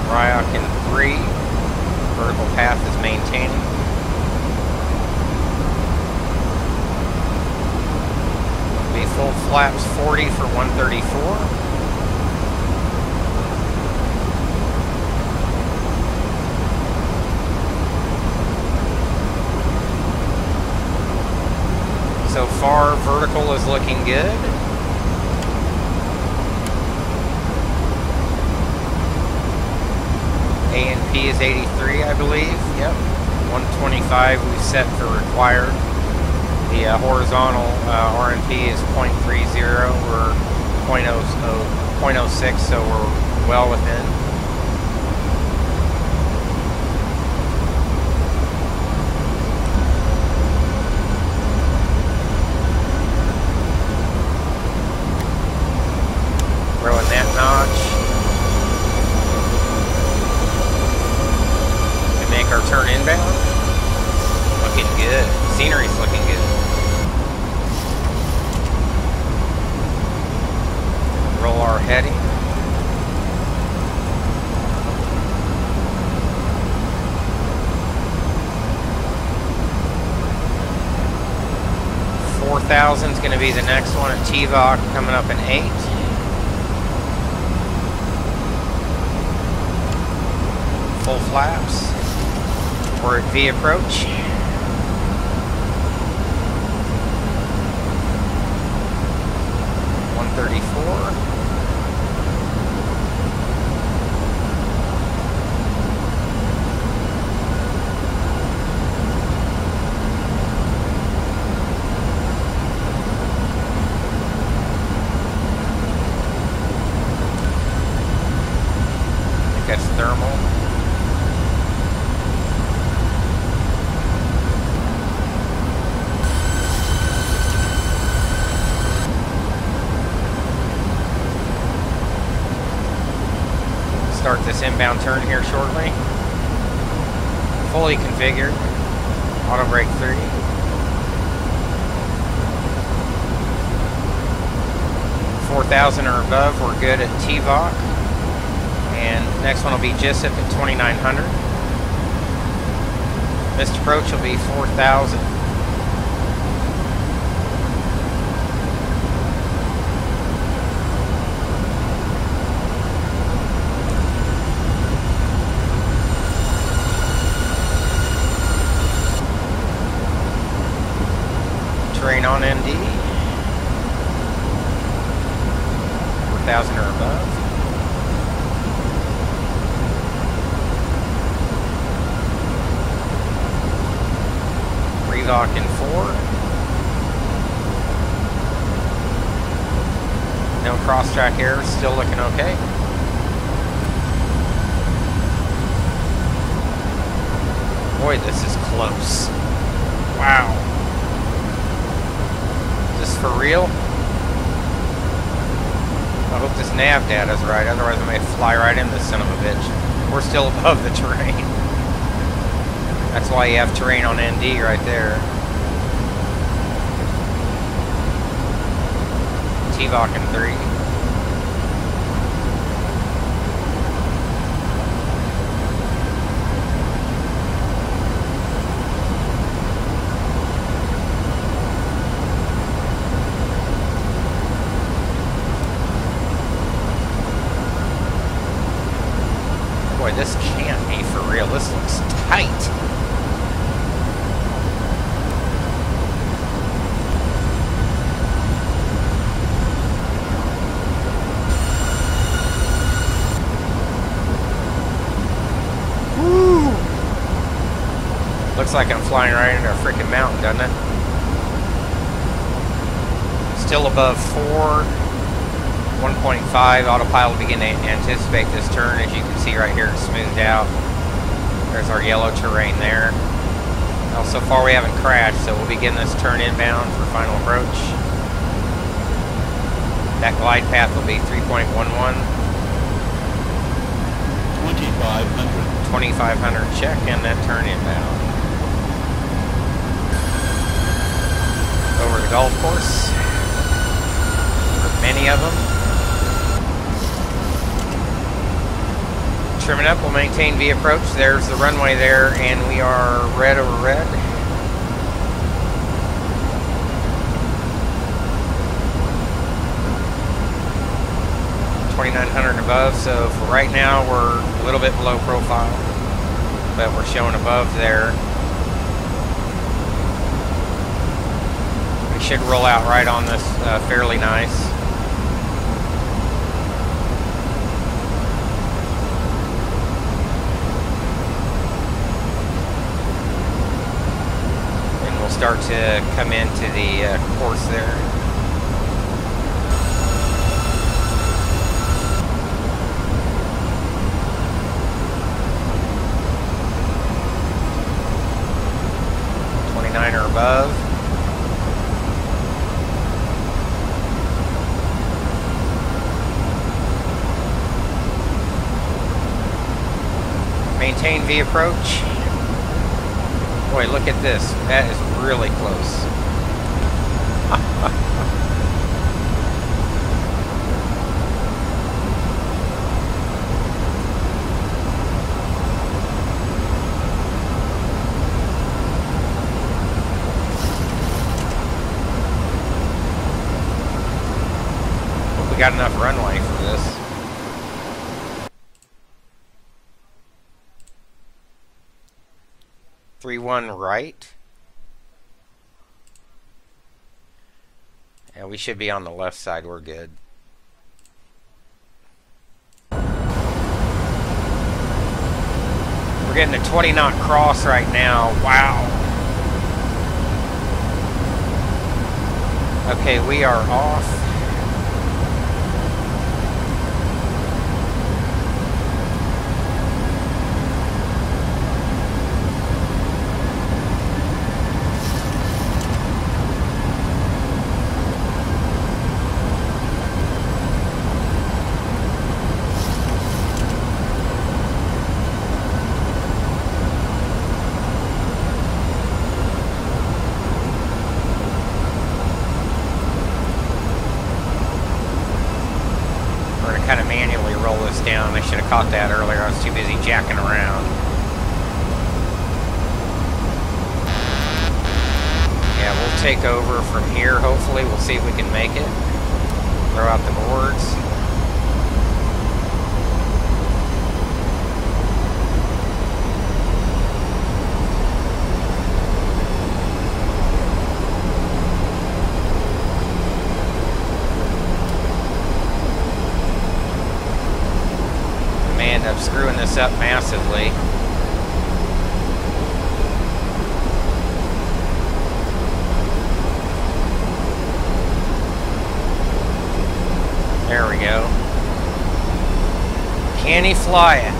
Ryock in 3. Vertical path is maintaining. flaps 40 for 134. So far, vertical is looking good. A&P is 83, I believe. Yep. 125 we've set for required. The horizontal RNP is 0.30. We're 0.06, so we're well within. Throwing that notch. And make our turn inbound. Looking good. Scenery's looking good. Roll our heading. $4,000 is going to be the next one at TVOC, coming up in 8. Full flaps. We're at V approach. That's thermal. Start this inbound turn here shortly. Fully configured. Auto brake 3. $4,000 or above, we're good at TVOC. And next one will be GSIP at 2,900. Missed approach will be 4,000. Terrain on ND. 4,000 or above. Revoc in 4. No cross-track errors, still looking okay. Boy, this is close. Wow. Is this for real? I hope this nav data's right, otherwise I may fly right in this son of a bitch. We're still above the terrain. That's why you have terrain on ND right there. TVOC in 3. Boy, this can't be for real. This looks tight. Looks like I'm flying right into a freaking mountain, doesn't it? Still above 4, 1.5. Autopilot will begin to anticipate this turn. As you can see right here, it's smoothed out. There's our yellow terrain there. Well, so far we haven't crashed, so we'll begin this turn inbound for final approach. That glide path will be 3.11. 2,500. 2,500 check, and that turn inbound. Over the golf course. There are many of them. Trimming up, we'll maintain V approach. There's the runway there, and we are red over red. 2900 and above. So for right now, we're a little bit below profile, but we're showing above there. We should roll out right on this fairly nice. And we'll start to come into the course there. Or above. Maintain V approach. Boy, look at this. That is really close. We got enough runway for this. Three one right. And we should be on the left side. We're good. We're getting a 20 knot cross right now. Wow. Okay, we are off. Kind of manually roll this down. I should have caught that earlier. I was too busy jacking around. Yeah, we'll take over from here. Hopefully, we'll see if we can make it. Throw out the boards. Up screwing this up massively. There we go. Can he fly it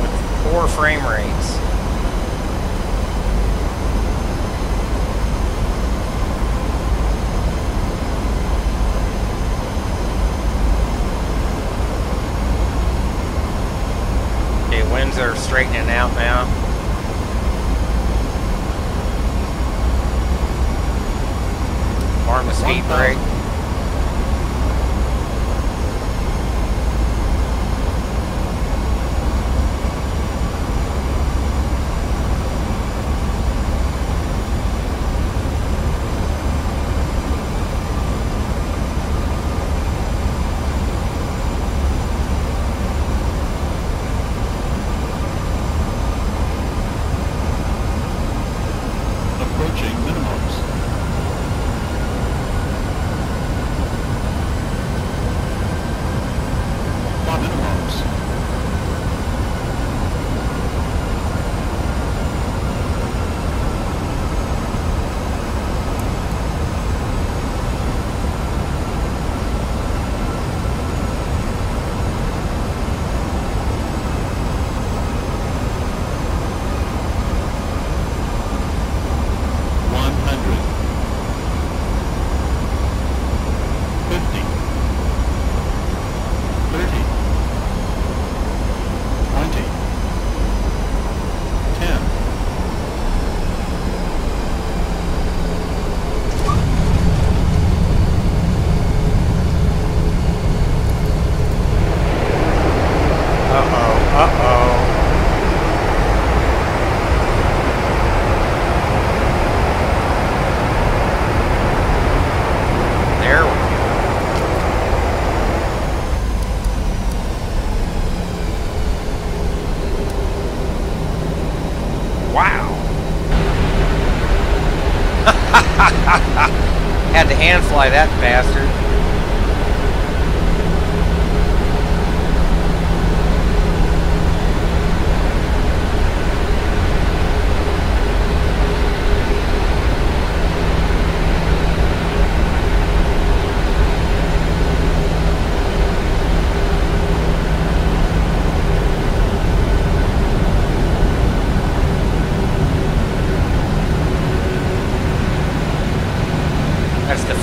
with poor frame rates? Winds are straightening out now. Arm the speed brake. hand fly that bastard.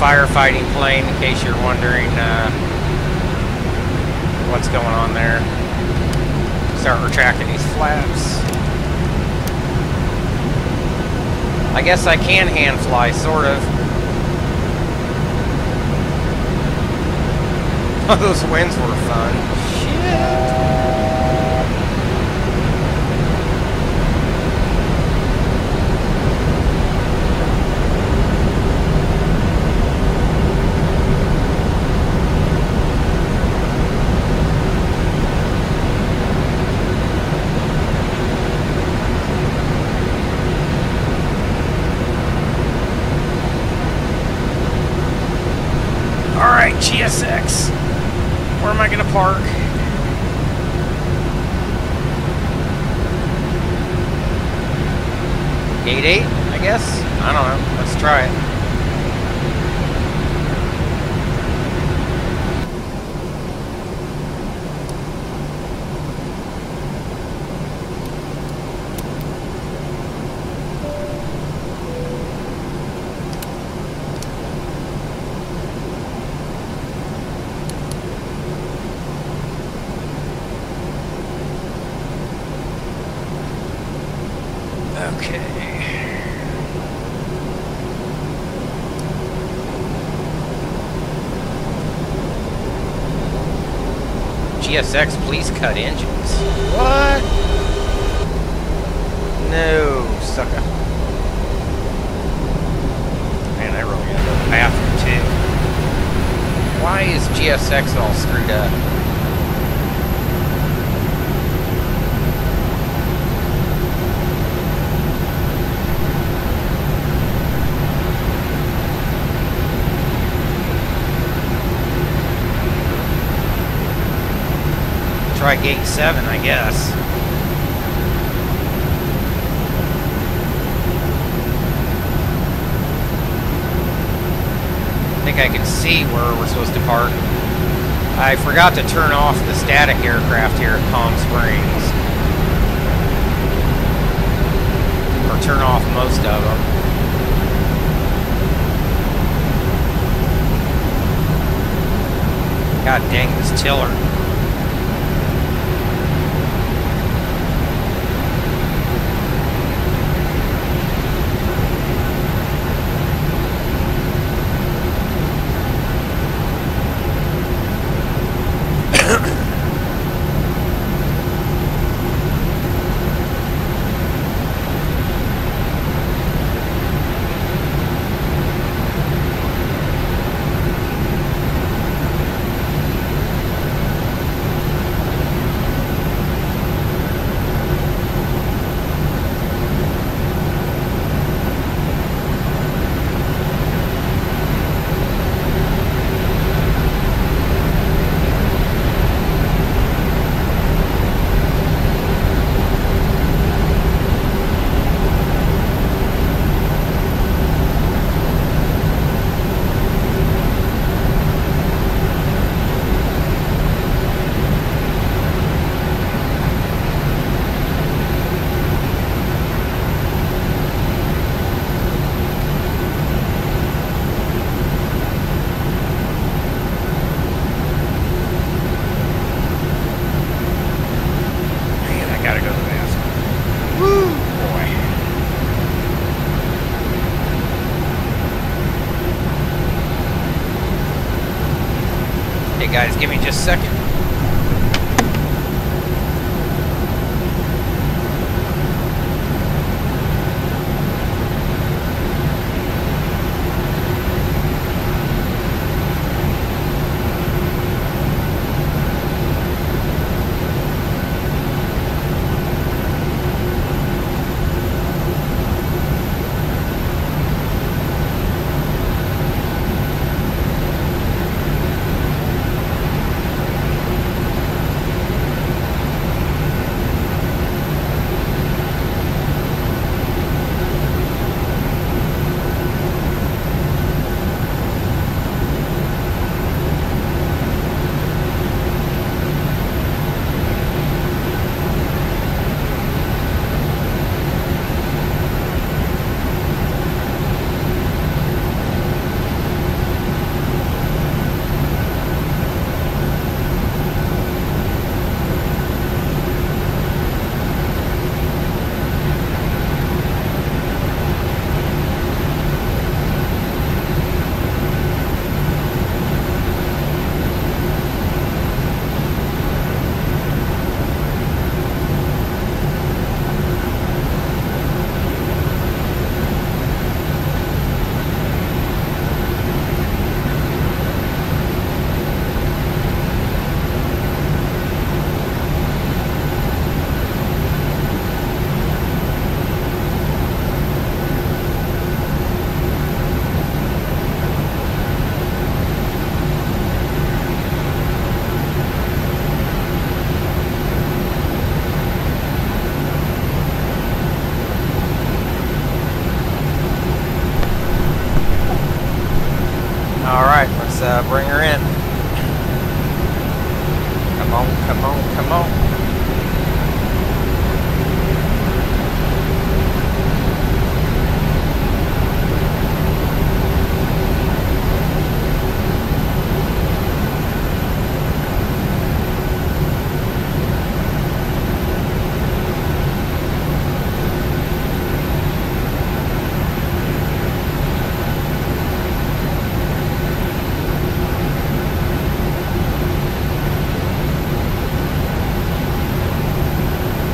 Firefighting plane, in case you're wondering what's going on there. Start retracting these flaps. I guess I can hand fly, sort of. Oh, those winds were fun. Shit. GSX. Where am I going to park? Gate 8, I guess? I don't know. Let's try it. GSX, please cut engines. What? No, sucker. Man, I really gotta go to the bathroom too. Why is GSX all screwed up? Try gate 7, I guess. I think I can see where we're supposed to park. I forgot to turn off the static aircraft here at Palm Springs. Or turn off most of them. God dang this tiller. Guys, give me just a second. Come on.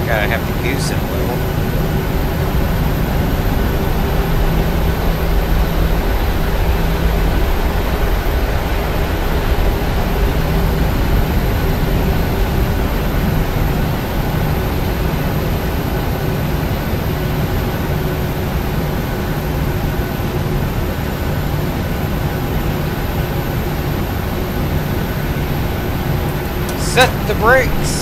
Gotta have to goose it a little. Set the brakes.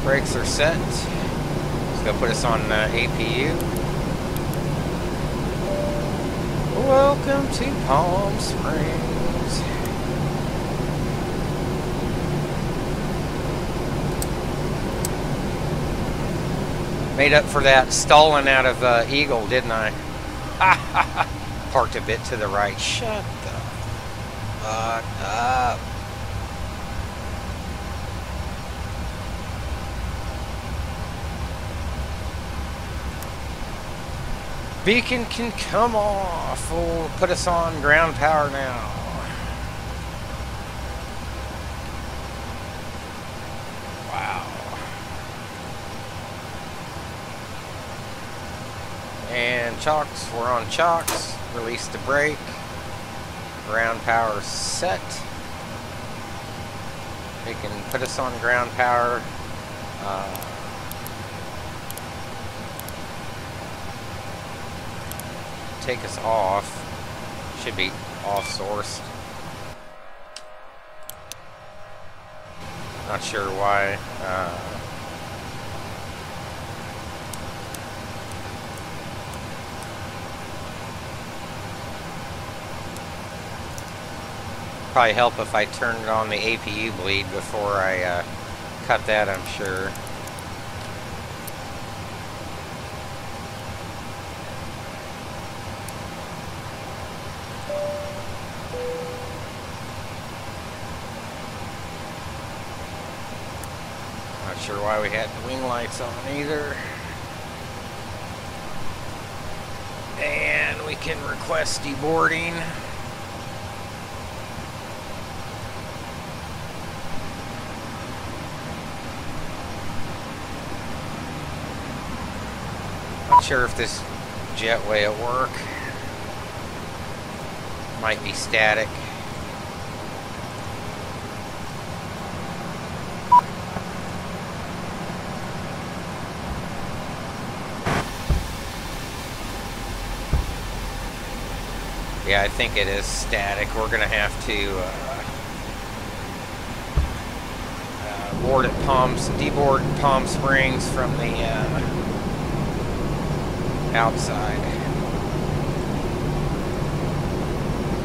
Brakes are set. Let's go put us on APU. Welcome to Palm Springs. Made up for that stalling out of Eagle, didn't I? Parked a bit to the right. Shut the fuck up. Beacon can come off. We'll put us on ground power now. Wow. And chocks, we're on chocks. Release the brake. Ground power set. We can put us on ground power. Take us off. Should be off sourced. Not sure why. Probably help if I turned on the APU bleed before I cut that, I'm sure. Not sure why we had the wing lights on either. And we can request deboarding. Not sure if this jetway will work. Might be static. Yeah, I think it is static. We're gonna have to board at deboard Palm Springs from the outside.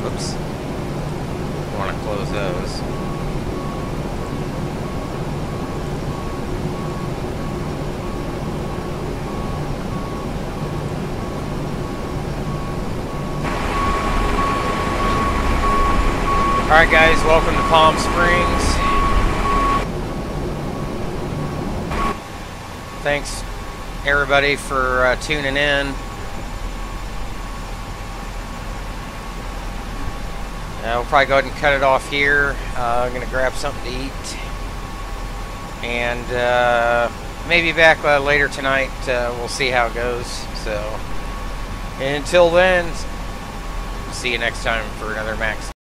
Oops. I want to close those. Alright guys, welcome to Palm Springs. Thanks everybody for tuning in. We'll probably go ahead and cut it off here. I'm going to grab something to eat. And maybe back later tonight. We'll see how it goes. So, until then, see you next time for another Max